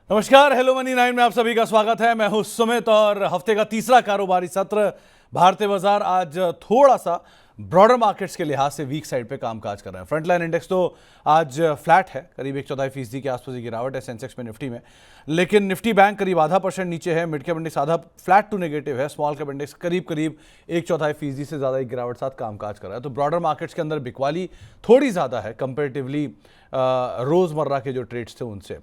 नमस्कार, hello money 9 में आप सभी का स्वागत है। मैं हूं सुमित और हफ्ते का तीसरा कारोबारी सत्र भारतीय बाजार आज थोड़ा सा ब्रॉडर मार्केट्स के लिहाज से वीक साइड पे कामकाज कर रहे हैं। फ्रंटलाइन इंडेक्स तो आज फ्लैट है, करीब 1/4% की आसपास की गिरावट है सेंसेक्स में, निफ्टी में। लेकिन निफ्टी बैंक करीब 0.5% नीचे है, मिड कैप इंडेक्स आधा फ्लैट टू नेगेटिव है, स्मॉल कैप इंडेक्स करीब 1/4% से ज़्यादा एक गिरावट साथ कामकाज कर रहा है। तो ब्रॉडर मार्केट्स के अंदर बिकवाली थोड़ी ज़्यादा है कंपेरेटिवली रोज़मर्रा के जो ट्रेड्स थे उनसे।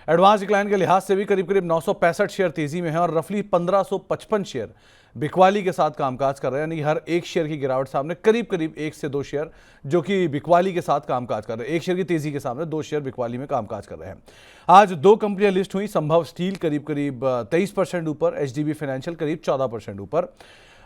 एडवांस डिक्लाइन के लिहाज से भी करीब 965 शेयर तेजी में है और रफली 1555 शेयर बिकवाली के साथ कामकाज कर रहे हैं। यानी हर एक शेयर की गिरावट सामने करीब 1 से 2 शेयर जो कि बिकवाली के साथ कामकाज कर रहे हैं। एक शेयर की तेजी के सामने 2 शेयर बिकवाली में कामकाज कर रहे हैं। आज 2 कंपनियां लिस्ट हुई। संभव स्टील करीब 23% ऊपर, एचडीबी फाइनेंशियल करीब 14% ऊपर।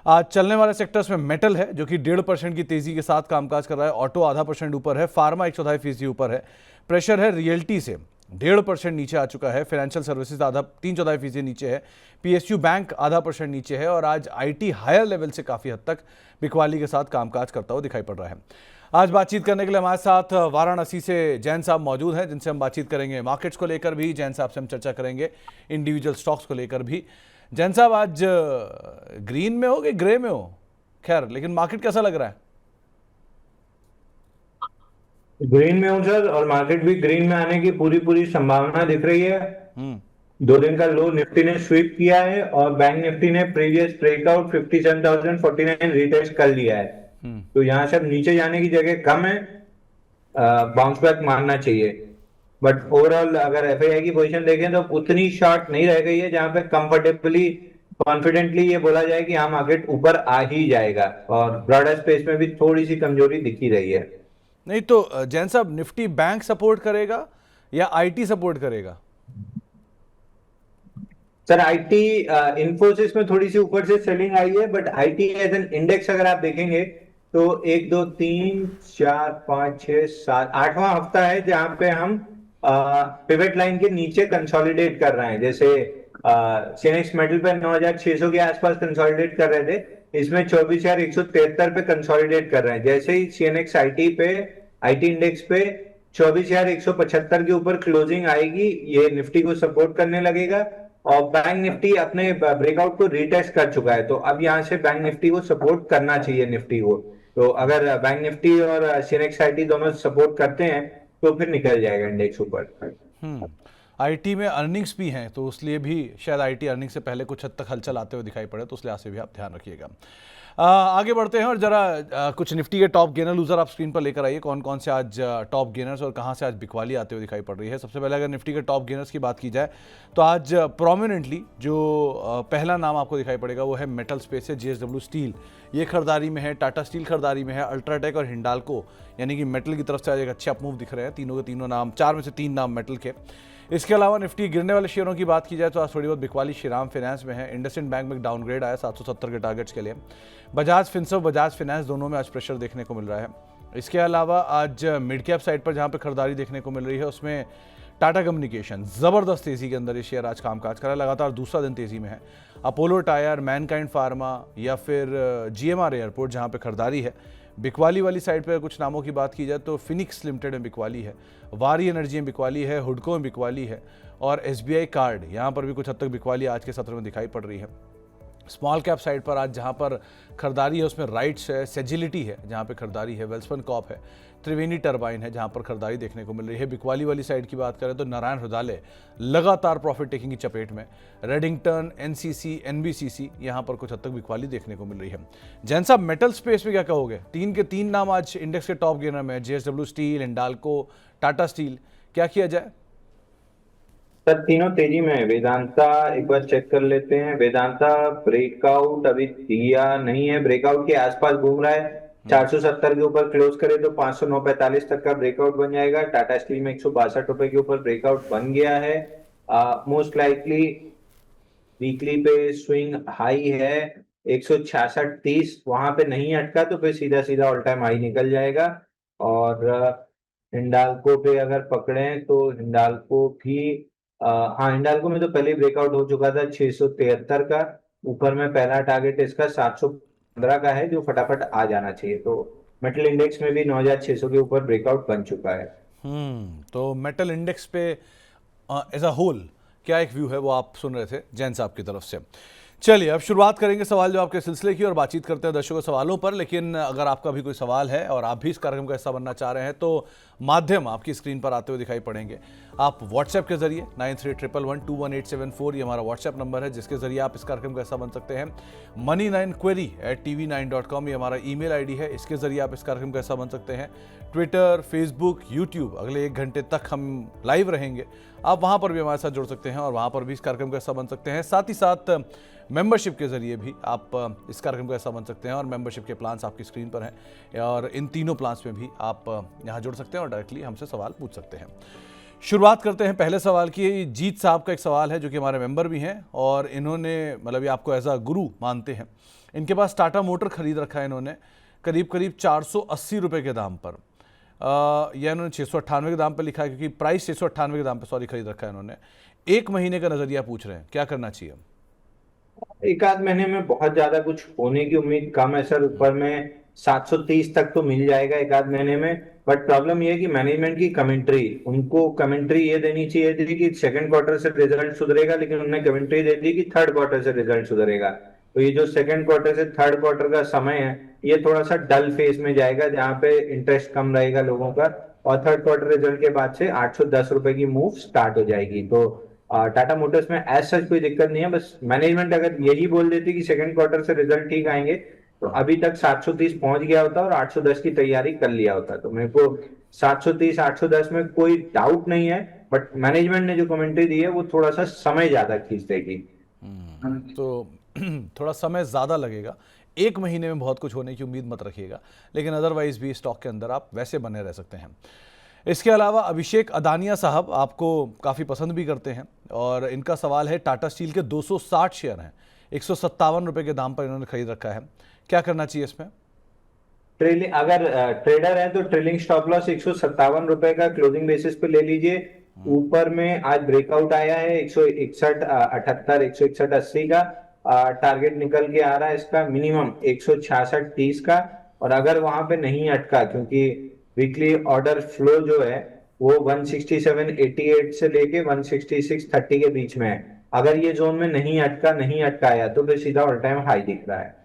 आज चलने वाले सेक्टर्स में मेटल है जो कि 1.5% की तेजी के साथ कामकाज कर रहा है, ऑटो 0.5% ऊपर है, फार्मा 1/4% ऊपर है। प्रेशर है रियल्टी से 1.5% नीचे आ चुका है, फाइनेंशियल सर्विसेज 3/4% नीचे है, पीएसयू बैंक 0.5% नीचे है और आज आईटी हायर लेवल से काफ़ी हद तक बिकवाली के साथ कामकाज करता हुआ दिखाई पड़ रहा है। आज बातचीत करने के लिए हमारे साथ वाराणसी से जैन साहब मौजूद हैं, जिनसे हम बातचीत करेंगे मार्केट्स को लेकर भी। जैन साहब से हम चर्चा करेंगे इंडिविजुअल स्टॉक्स को लेकर भी। जैन साहब, आज ग्रीन में हो कि ग्रे में हो? खैर, लेकिन मार्केट कैसा लग रहा है? ग्रीन में हूँ सर, और मार्केट भी ग्रीन में आने की पूरी संभावना दिख रही है। 2 दिन का लो निफ्टी ने स्वीप किया है और बैंक निफ्टी ने प्रीवियस ब्रेकआउट 57,049 रिटेस्ट कर लिया है। तो यहाँ से अब नीचे जाने की जगह कम है, बाउंस बैक मारना चाहिए। बट ओवरऑल अगर एफआईआई की पोजीशन देखें तो उतनी शॉर्ट नहीं रह गई है जहां पे कंफर्टेबली कॉन्फिडेंटली ये बोला जाए कि हाँ मार्केट ऊपर आ ही जाएगा, और ब्रॉडर स्पेस में भी थोड़ी सी कमजोरी दिखी रही है। नहीं तो जैन साहब, निफ्टी बैंक सपोर्ट करेगा या आईटी सपोर्ट करेगा? सर आईटी, इंफोसिस में थोड़ी सी ऊपर से सेलिंग आई है, but IT as an index अगर आप देखेंगे तो 1 2 3 4 5 6 7 8वां हफ्ता है जहां पे हम पिवट लाइन के नीचे कंसोलिडेट कर रहे हैं। जैसे सीएनएक्स मेटल पे 9,600 के आसपास कंसोलिडेट कर रहे थे, इसमें 24,173 पे कंसोलिडेट कर रहे हैं। जैसे ही सीएनएक्स आईटी इंडेक्स पे 24,175 के ऊपर क्लोजिंग आएगी, ये निफ्टी को सपोर्ट करने लगेगा। और बैंक निफ्टी अपने ब्रेकआउट को रीटेस्ट कर चुका है, तो अब यहाँ से बैंक निफ्टी को सपोर्ट करना चाहिए निफ्टी को। तो अगर बैंक निफ्टी और सीएनएक्स आईटी दोनों सपोर्ट करते हैं तो फिर निकल जाएगा इंडेक्स ऊपर। आईटी में अर्निंग्स भी हैं, तो इसलिए भी शायद आईटी अर्निंग से पहले कुछ हद तक हलचल आते हुए दिखाई पड़े, तो उस लिहाज से भी आप ध्यान रखिएगा। आगे बढ़ते हैं और जरा कुछ निफ्टी के टॉप गेनर लूजर आप स्क्रीन पर लेकर आइए। कौन कौन से आज टॉप गेनर्स और कहां से आज बिकवाली आते हुए दिखाई पड़ रही है। सबसे पहले अगर निफ्टी के टॉप गेनर्स की बात की जाए तो आज प्रोमिनेंटली जो पहला नाम आपको दिखाई पड़ेगा वो है मेटल स्पेस है, जेएसडब्ल्यू स्टील। ये खरीदारी में है, टाटा स्टील खरीदारी में है, अल्ट्राटेक और हिंडाल्को यानी कि मेटल की तरफ से आज एक अच्छे अपमूव दिख रहे हैं। तीनों के तीनों नाम, 4 में से 3 नाम मेटल के। इसके अलावा निफ्टी गिरने वाले शेयरों की बात की जाए तो आज थोड़ी बहुत बिकवाली श्रीराम फाइनेंस में है। इंडसइंड बैंक में डाउनग्रेड आया 770 के टारगेट्स के लिए। बजाज फिनसर्व, बजाज फाइनेंस दोनों में आज प्रेशर देखने को मिल रहा है। इसके अलावा आज मिड कैप साइड पर जहां पे खरीदारी देखने को मिल रही है उसमें टाटा कम्युनिकेशन जबरदस्त तेजी के अंदर ये शेयर आज कामकाज कर रहा है, लगातार दूसरा दिन तेजी में है। अपोलो टायर, मैनकाइंड फार्मा या फिर जीएमआर एयरपोर्ट जहां पे खरीदारी है। बिकवाली वाली साइड पर कुछ नामों की बात की जाए तो फिनिक्स लिमिटेड में बिकवाली है, वारी एनर्जी में बिकवाली है, हुडको में बिकवाली है और एसबीआई कार्ड यहाँ पर भी कुछ हद तक बिकवाली आज के सत्र में दिखाई पड़ रही है। स्मॉल कैप साइड पर आज जहाँ पर खरीदारी है उसमें राइट्स है, सेजिलिटी है जहाँ पे खरीदारी है, वेल्सपन कॉप है, त्रिवेणी टर्बाइन है जहाँ पर खरीदारी देखने को मिल रही है। बिकवाली वाली साइड की बात करें तो नारायण हृदयालय लगातार प्रॉफिट टेकिंग की चपेट में, रेडिंगटन, एनसीसी, एनबीसीसी यहाँ पर कुछ हद तक बिकवाली देखने को मिल रही है। जैन साहब, मेटल स्पेस में क्या कहोगे? 3 के 3 नाम आज इंडेक्स के टॉप गेनर में, JSW steel, Hindalco, Tata steel. क्या किया जाए? सर तीनों तेजी में है। वेदांता एक बार चेक कर लेते हैं। वेदांता ब्रेकआउट अभी दिया नहीं है, ब्रेकआउट के आसपास घूम रहा है। 470 के ऊपर क्लोज करे तो 509.45 तक का ब्रेकआउट बन जाएगा। टाटा स्टील में 162 रुपए के ऊपर ब्रेकआउट बन गया है। मोस्ट लाइकली वीकली पे स्विंग हाई है 166.30, वहां पे नहीं अटका तो फिर सीधा सीधा ऑल टाइम हाई निकल जाएगा। और हिंडाल्को पे अगर पकड़े तो हिंडाल्को भी हाँ, हिंडाल्को में तो पहले ब्रेकआउट हो चुका था 673 का। ऊपर में पहला टारगेट इसका 15 का है जो फटाफट आ जाना चाहिए। तो मेटल इंडेक्स में भी 9600 के ऊपर ब्रेकआउट बन चुका है। तो मेटल इंडेक्स पे एज अ होल क्या एक व्यू है वो आप सुन रहे थे जैन साहब की तरफ से। चलिए अब शुरुआत करेंगे सवाल जवाब के सिलसिले की और बातचीत करते हैं दर्शकों सवालों पर। लेकिन अगर आपका भी कोई सवाल है और आप भी इस कार्यक्रम का हिस्सा बनना चाह रहे हैं तो माध्यम आपकी स्क्रीन पर आते हुए दिखाई पड़ेंगे। आप व्हाट्सएप के जरिए 9311121874 ये हमारा व्हाट्सएप नंबर है जिसके जरिए आप इस कार्यक्रम का हिस्सा बन सकते हैं। money9query@tv9.com ये हमारा ईमेल आईडी है, इसके जरिए आप इस कार्यक्रम का हिस्सा बन सकते हैं। ट्विटर, फेसबुक, यूट्यूब अगले 1 घंटे तक हम लाइव रहेंगे, आप वहां पर भी हमारे साथ जुड़ सकते हैं और वहां पर भी इस कार्यक्रम का हिस्सा बन सकते हैं। साथ ही साथ मेंबरशिप के जरिए भी आप इस कार्यक्रम का हिस्सा बन सकते हैं और मेंबरशिप के प्लान्स आपकी स्क्रीन पर हैं और इन तीनों प्लान्स में भी आप यहां जुड़ सकते हैं और डायरेक्टली हमसे सवाल पूछ सकते हैं। शुरुआत करते हैं पहले सवाल की। जीत साहब का एक सवाल है जो कि हमारे मेंबर भी हैं और इन्होंने मतलब ये आपको एज अ गुरु मानते हैं। इनके पास टाटा मोटर खरीद रखा है इन्होंने करीब करीब 480 रुपये के दाम पर। यह इन्होंने 698 के दाम पर लिखा है क्योंकि प्राइस 698 के दाम पर खरीद रखा है इन्होंने। 1 महीने का नजरिया पूछ रहे हैं, क्या करना चाहिए? एक आध महीने में बहुत ज्यादा कुछ होने की उम्मीद कम है सर। ऊपर में 730 तक तो मिल जाएगा एक आध महीने में। बट प्रॉब्लम ये है कि मैनेजमेंट की कमेंट्री, उनको कमेंट्री ये देनी चाहिए थी कि सेकंड क्वार्टर से रिजल्ट सुधरेगा, लेकिन उन्होंने कमेंट्री दे दी कि थर्ड क्वार्टर से रिजल्ट सुधरेगा। तो ये जो सेकंड क्वार्टर से थर्ड क्वार्टर का समय है ये थोड़ा सा डल फेज में जाएगा जहाँ पे इंटरेस्ट कम रहेगा लोगों का। और थर्ड क्वार्टर रिजल्ट के बाद से 810 रुपए की मूव स्टार्ट हो जाएगी। तो टाटा मोटर्स में एज सच कोई दिक्कत नहीं है। बस मैनेजमेंट अगर यही बोल देती कि सेकंड क्वार्टर से रिजल्ट ठीक आएंगे तो अभी तक 730 पहुंच गया होता और 810 की तैयारी कर लिया होता। तो मेरे को 730 810 में कोई डाउट नहीं है। बट मैनेजमेंट ने जो कमेंट्री दी है वो थोड़ा सा समय ज्यादा खींच देगी। तो थोड़ा समय ज़्यादा लगेगा, 1 महीने में बहुत कुछ होने की उम्मीद मत रखिएगा, लेकिन अदरवाइज भी स्टॉक के अंदर आप वैसे बने रह सकते हैं। इसके अलावा अभिषेक अदानिया साहब आपको काफ़ी पसंद भी करते हैं और इनका सवाल है टाटा स्टील के 260 शेयर हैं, 157 रुपये के दाम पर इन्होंने खरीद रखा है, क्या करना चाहिए इसमें? ट्रेलिंग अगर ट्रेडर है तो ट्रेलिंग स्टॉप लॉस 157 रुपए का क्लोजिंग बेसिस पे ले लीजिए। ऊपर में आज ब्रेकआउट आया है 161 78 161 80 का। टारगेट निकल के आ रहा है इसका मिनिमम 166 30 का। और अगर वहां पे नहीं अटका, क्योंकि वीकली ऑर्डर फ्लो जो है वो 167.88 से लेके 166.30 के बीच में है। अगर ये जोन में नहीं अटकाया तो फिर सीधा ऑल टाइम हाई दिख रहा है।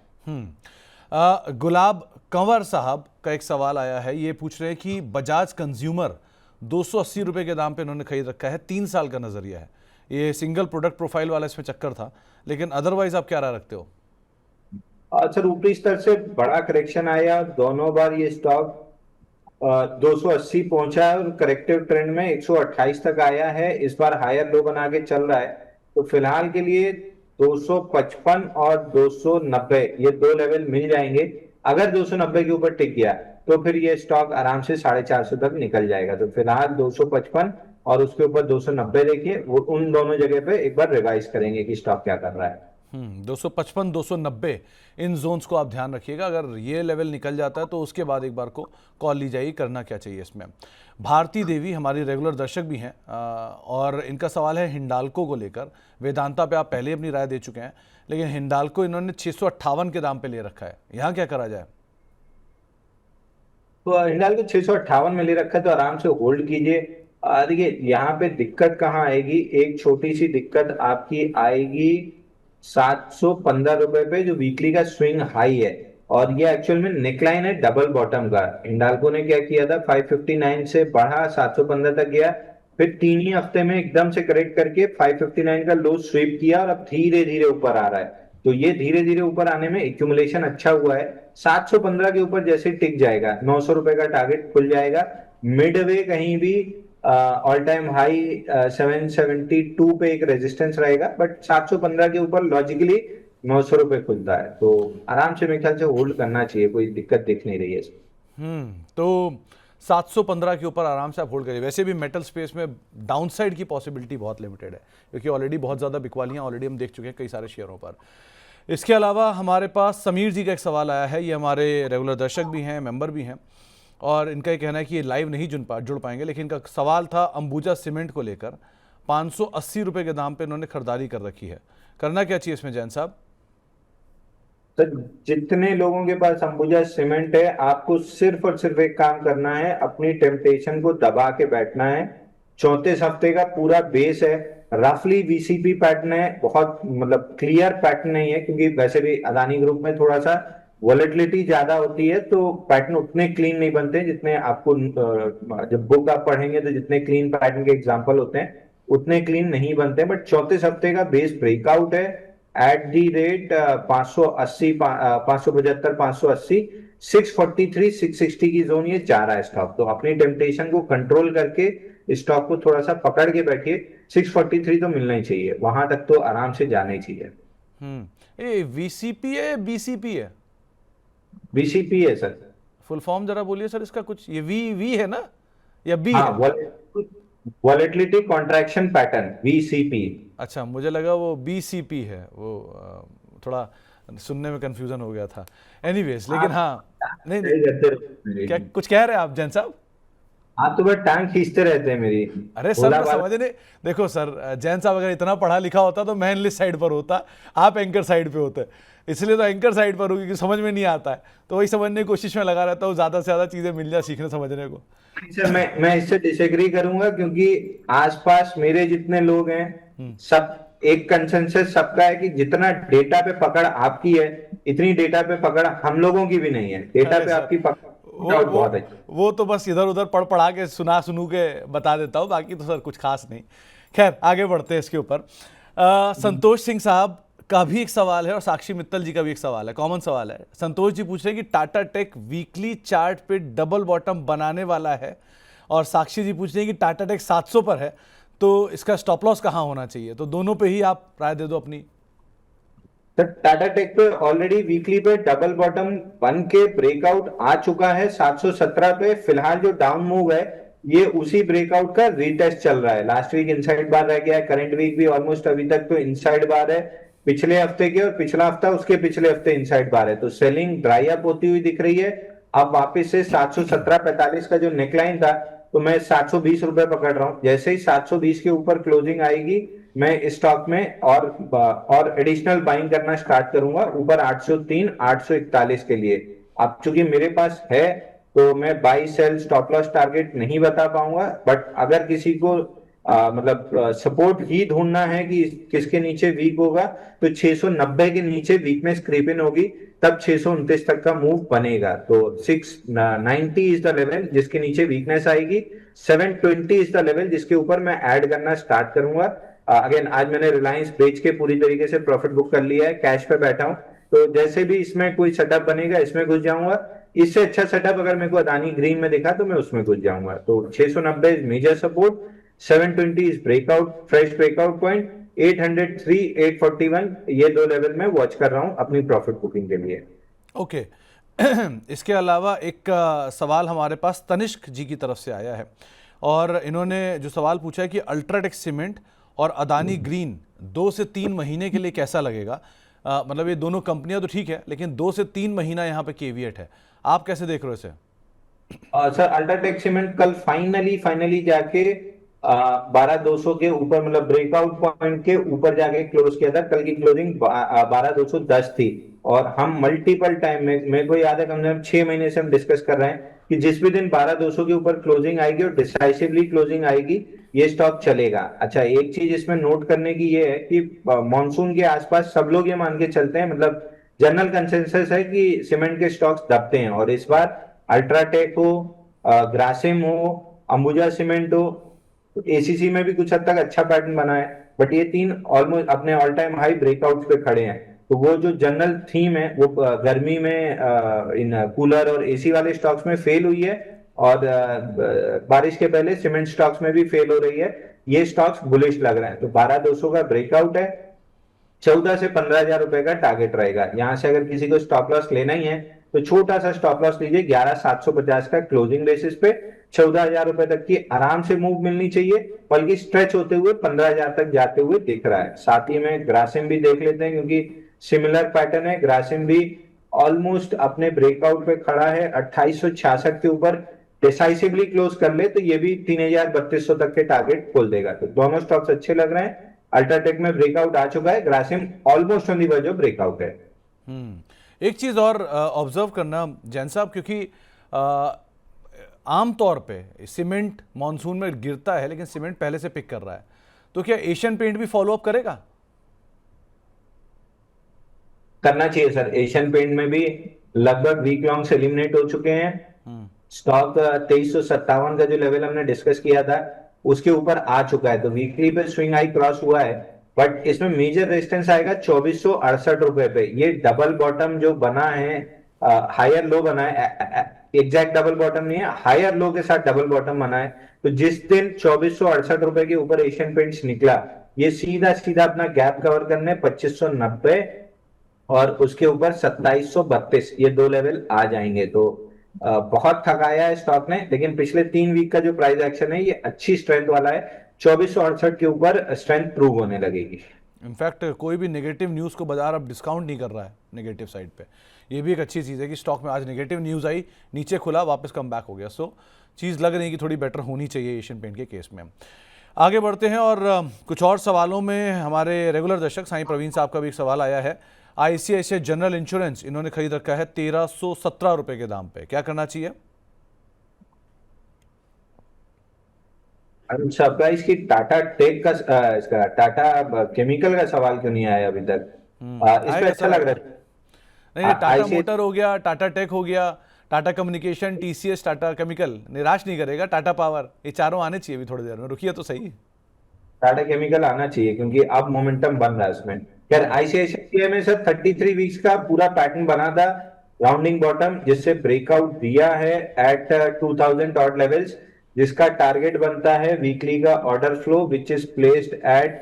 गुलाब कंवर साहब का एक सवाल आया है, ये पूछ रहे हैं कि बजाज कंज्यूमर 280 रुपये के दाम पे इन्होंने खरीद रखा है, 3 साल का नजरिया है। ये सिंगल प्रोडक्ट प्रोफाइल वाला इसमें चक्कर था, लेकिन अदरवाइज आप क्या राय रखते हो? सर ऊपरी स्तर से बड़ा करेक्शन आया, दोनों बार ये स्टॉक 280 पहुंचा है और करेक्टिव ट्रेंड में 128 तक आया है। इस बार हायर लो बना के चल रहा है। तो फिलहाल के लिए 255 और 290 ये 2 लेवल मिल जाएंगे। अगर 290 के ऊपर टिक गया तो फिर ये स्टॉक आराम से 450 तक निकल जाएगा। तो फिलहाल 255 और उसके ऊपर 290 देखिए, वो उन दोनों जगह पे एक बार रिवाइज करेंगे कि स्टॉक क्या कर रहा है। 255 290 इन जोन्स को आप ध्यान रखिएगा। अगर ये लेवल निकल जाता है तो उसके बाद एक बार को कॉल ली जाएगी, करना क्या चाहिए इसमें। भारती देवी हमारी रेगुलर दर्शक भी हैं और इनका सवाल है हिंडाल्को को लेकर। वेदांता पे आप पहले ही अपनी राय दे चुके हैं, लेकिन हिंडाल्को इन्होंने 658 के दाम पे ले रखा है, यहाँ क्या करा जाए? तो हिंडाल्को 658 में ले रखा है तो आराम से होल्ड कीजिए। देखिए यहाँ पे दिक्कत कहाँ आएगी, एक छोटी सी दिक्कत आपकी आएगी 715 रुपए पे जो वीकली का स्विंग हाई है। और ये एक्चुअल में नेकलाइन है डबल बॉटम का। हिंडाल्को ने क्या किया था, 559 से बढ़ा 715 तक गया, फिर 3 ही हफ्ते में एकदम से करेक्ट करके 559 का लो स्वीप किया और अब धीरे धीरे ऊपर आ रहा है। तो ये धीरे धीरे ऊपर आने में एक्यूमुलेशन अच्छा हुआ है। 715 के ऊपर जैसे टिक जाएगा 900 रुपए का टारगेट खुल जाएगा। मिडवे कहीं भी ऑल टाइम हाई 772 पे एक रेजिस्टेंस रहेगा, बट 715 के ऊपर लॉजिकली 900 रुपए खुलता है। तो आराम से मेरे ख्याल से होल्ड करना चाहिए, कोई दिक्कत दिख नहीं रही है इसमें। तो 715 के ऊपर आराम से आप होल्ड करिए। वैसे भी मेटल स्पेस में डाउनसाइड की पॉसिबिलिटी बहुत लिमिटेड है क्योंकि ऑलरेडी बहुत ज़्यादा बिकवालियाँ ऑलरेडी हम देख चुके हैं कई सारे शेयरों पर। इसके अलावा हमारे पास समीर जी का एक सवाल आया है, ये हमारे रेगुलर दर्शक भी हैं, मेंबर भी हैं और इनका ये कहना है कि ये लाइव नहीं जुड़ पाएंगे, लेकिन इनका सवाल था अंबुजा सीमेंट को लेकर। 580 रुपये के दाम पे इन्होंने खरीदारी कर रखी है, करना क्या चाहिए इसमें जैन साहब? तो जितने लोगों के पास अंबुजा सीमेंट है, आपको सिर्फ और सिर्फ एक काम करना है, अपनी टेम्पटेशन को दबा के बैठना है। 34 हफ्ते का पूरा बेस है, रफली वीसीपी पैटर्न है, बहुत मतलब क्लियर पैटर्न नहीं है, क्योंकि वैसे भी अदानी ग्रुप में थोड़ा सा वॉलेटिलिटी ज्यादा होती है, तो पैटर्न उतने क्लीन नहीं बनते जितने आपको जब बुक आप पढ़ेंगे तो जितने क्लीन पैटर्न के एग्जांपल होते हैं उतने क्लीन नहीं बनते। बट 34 हफ्ते का बेस ब्रेकआउट है एट दी रेट 580, 575, 580, 643, 660 की जोन ये जा रहा है स्टॉक। तो अपनी टेम्पटेशन को कंट्रोल करके स्टॉक को थोड़ा सा पकड़ के बैठिए। 643 तो मिलना ही चाहिए, वहां तक तो आराम से जाना ही चाहिए। ये वीसीपी है बीसीपी है? बीसीपी है सर। फुल फॉर्म जरा बोलिए सर इसका कुछ। ये वी वी है ना या बी हाँ, है? Volatility contraction pattern, VCP. अच्छा, मुझे लगा वो बीसीपी है, वो थोड़ा सुनने में कंफ्यूजन हो गया था। एनीवेज, लेकिन आप हाँ, नहीं नहीं, सही रहते हो क्या मेरी। कुछ कह रहे हैं आप जैन साहब? आप तो बस टांग खींचते रहते हैं मेरी। अरे सर, भोला मैं बाला। समझने, देखो सर, जैन साहब अगर इतना पढ़ा लिखा होता तो मैं एनालिस्ट साइड पर होता, आप एंकर साइड पे होते। इसलिए तो एंकर साइड पर हूँ क्योंकि समझ में नहीं आता है, तो वही समझने की कोशिश में लगा रहता हूँ, ज़्यादा से ज़्यादा चीज़ें मिल जाए सीखने समझने को। सर मैं इससे डिसएग्री करूंगा, क्योंकि आसपास मेरे जितने लोग हैं सब एक कंसेंसस सबका है कि जितना डेटा पे पकड़ आपकी है, इतनी डेटा पे पकड़ हम लोगों की भी नहीं है। डेटा अरे पे सर, आपकी वो पकड़ वो बहुत है। वो तो बस इधर उधर पढ़ पढ़ा के सुनू के बता देता हूँ, बाकी तो सर कुछ खास नहीं। खैर, आगे बढ़ते हैं इसके ऊपर। संतोष सिंह साहब का भी एक सवाल है और साक्षी मित्तल जी का भी एक सवाल है, कॉमन सवाल है। संतोष जी पूछ रहे हैं कि टाटा टेक वीकली चार्ट पे डबल बॉटम बनाने वाला है, और साक्षी जी पूछ रहे हैं कि टाटा टेक 700 पर है, तो इसका स्टॉप लॉस कहाँ होना चाहिए? तो दोनों पे ही आप राय दे दो अपनी। तो टाटा टेक पे ऑलरेडी वीकली पे डबल बॉटम बन के ब्रेकआउट आ चुका है 717 पे। फिलहाल जो डाउन मूव है ये उसी ब्रेकआउट का रीटेस्ट चल रहा है। लास्ट वीक इनसाइड बार रह गया है, करंट वीक भी ऑलमोस्ट अभी तक तो इनसाइड बार है। पिछले हफ्ते के और पिछला हफ्ता उसके पिछले हफ्ते इनसाइड बार है, तो सेलिंग ड्राई अप होती हुई दिख रही है। अब वापस से 717-45 का जो नेकलाइन था, तो मैं 720 रुपए पकड़ रहा हूँ। जैसे ही 720 के ऊपर क्लोजिंग आएगी, मैं इस स्टॉक में और एडिशनल बाइंग करना स्टार्ट करूंगा ऊपर 803, 841 के लिए। अब चूंकि मेरे पास है, तो मैं buy sell stop loss target नहीं बता पाऊंगा, बट अगर किसी को मतलब सपोर्ट ही ढूंढना है कि किसके नीचे वीक होगा, तो 690 के नीचे वीकनेस क्रीप इन होगी, तब 629 तक का मूव बनेगा। तो 690 इज द लेवल जिसके नीचे वीकनेस आएगी, 720 इज द लेवल जिसके ऊपर मैं ऐड करना स्टार्ट करूंगा। अगेन, आज मैंने रिलायंस बेच के पूरी तरीके से प्रॉफिट बुक कर लिया है, कैश पे बैठा हूं, तो जैसे भी इसमें कोई सेटअप बनेगा इसमें घुस जाऊंगा। इससे अच्छा सेटअप अगर मेरे को अदानी ग्रीन में दिखा तो मैं उसमें घुस जाऊंगा। तो 690 is major support, 720 is breakout, fresh breakout point, 803, 841 ये दो लेवल में वॉच कर रहा हूं अपनी प्रॉफिट बुकिंग के लिए। ओके। इसके अलावा एक सवाल हमारे पास तनिष्क जी की तरफ से आया है, और इन्होंने जो सवाल पूछा है कि अल्ट्राटेक सीमेंट और अदानी ग्रीन 2 से 3 महीने के लिए कैसा लगेगा? मतलब ये दोनों कंपनियां तो ठीक है, लेकिन 2 से 3 महीना यहाँ पे केवीएट है, आप कैसे देख रहे हो इसे? सर, अल्ट्राटेक सीमेंट कल फाइनली जाके 12,200 के ऊपर, मतलब ब्रेकआउट पॉइंट के ऊपर जाके क्लोज किया था। कल की क्लोजिंग 12,210 थी, और हम मल्टीपल टाइम में, मेरे को याद है कम से कम 6 महीने से हम डिस्कस कर रहे हैं कि जिस भी दिन 12,200 के ऊपर क्लोजिंग आएगी और डिसाइसिवली क्लोजिंग आएगी, ये स्टॉक चलेगा। अच्छा, एक चीज इसमें नोट करने की ये है कि मॉनसून के आसपास सब लोग ये मान के चलते हैं, मतलब जनरल कंसेंसस है कि सीमेंट के स्टॉक्स दबते हैं, और इस बार अल्ट्राटेक हो, ग्रासिम हो, अंबुजा सीमेंट हो, एसीसी में भी कुछ हद तक अच्छा पैटर्न बना है, बट ये तीन ऑलमोस्ट अपने ऑल टाइम हाई ब्रेकआउट्स पे खड़े हैं। तो वो जो जनरल थीम है वो गर्मी में इन कूलर और एसी वाले स्टॉक्स में फेल हुई है, और बारिश के पहले सीमेंट स्टॉक्स में भी फेल हो रही है। ये स्टॉक्स बुलिश लग रहे हैं, तो 12,200 का ब्रेकआउट है। 14 से 15,000 रुपए का टारगेट रहेगा। यहां से अगर किसी को स्टॉप लॉस लेना ही है, तो छोटा सा स्टॉप लॉस लीजिए 11,750 का क्लोजिंग बेसिस पे। 14,000 रुपए तक की आराम से मूव मिलनी चाहिए, बल्कि स्ट्रेच होते हुए 15,000 तक जाते हुए दिख रहा है। साथ ही में ग्रासिम भी देख लेते हैं, क्योंकि सिमिलर पैटर्न है। ग्रासिम भी ऑलमोस्ट अपने ब्रेकआउट पे खड़ा है 2866 के ऊपर। डिसाइसिवली क्लोज कर ले तो ये भी 3,3200 तक के टारगेट खोल देगा। तो दोनों स्टॉक्स अच्छे लग रहे हैं। अल्ट्राटेक में ब्रेकआउट आ चुका है, Grasim almost on the verge of breakout है। एक चीज़ और ऑब्जर्व करना जैन साहब, क्योंकि आम तौर पे सीमेंट मॉनसून में गिरता है लेकिन सीमेंट पहले से पिक कर रहा है, तो क्या एशियन पेंट भी फॉलो अप करेगा? करना चाहिए सर। एशियन पेंट में भी लगभग वीक लॉन्ग एलिमिनेट हो चुके हैं। स्टॉक 2357 का जो लेवल हमने डिस्कस किया था उसके ऊपर आ चुका है, तो वीकली पे स्विंग हाई क्रॉस हुआ है, बट इसमें मेजर रेजिस्टेंस आएगा 2468 रुपए पे। ये डबल बॉटम जो बना है, हायर लो बना है, एग्जैक्ट डबल बॉटम नहीं है, हायर लो के साथ डबल बॉटम बना है। तो जिस दिन 2468 रुपए के ऊपर एशियन पेंट्स निकला, ये सीधा सीधा अपना गैप कवर करने 2590 और उसके ऊपर 2732, ये दो लेवल आ जाएंगे। तो बहुत थकाया है स्टॉक ने, लेकिन पिछले 3 वीक का जो प्राइस एक्शन है ये अच्छी स्ट्रेंथ वाला है। 2468 के ऊपर स्ट्रेंथ प्रूव होने लगेगी। इनफैक्ट कोई भी नेगेटिव न्यूज़ को बाजार अब डिस्काउंट नहीं कर रहा है नेगेटिव साइड पे। ये भी एक अच्छी चीज़ है कि स्टॉक में आज नेगेटिव न्यूज़ आई, नीचे खुला, वापस कम बैक हो गया। सो चीज़ लग रही है कि थोड़ी बेटर होनी चाहिए एशियन पेंट के केस में। आगे बढ़ते हैं और कुछ और सवालों में हमारे रेगुलर दर्शक साईं प्रवीण साहब का भी एक सवाल आया है। आईसीआईसीआई जनरल इंश्योरेंस इन्होंने खरीद रखा है 1317 रुपए के दाम पे, क्या करना चाहिए? सरप्राइज की टाटा टेक का इसका टाटा केमिकल का सवाल क्यों नहीं आया अभी तक? इस पे आएगा अच्छा सर, लग आएगा। रहा नहीं नहीं, है। टाटा आईसी मोटर हो गया, टाटा टेक हो गया, Tata communication, TCS, Tata chemical निराश नहीं करेगा, टाटा पावर, ये चारों आने चाहिए अभी थोड़ी देर में, रुकिए तो सही। टाटा केमिकल आना चाहिए क्योंकि अब मोमेंटम बन रहा है उसमें। खैर आईसीआईसीआई में सर 33 वीक्स का पूरा पैटर्न बना था, राउंडिंग बॉटम जिससे ब्रेकआउट दिया है एट 2000 ऑड लेवल्स, जिसका टारगेट बनता है वीकली का order flow which is placed at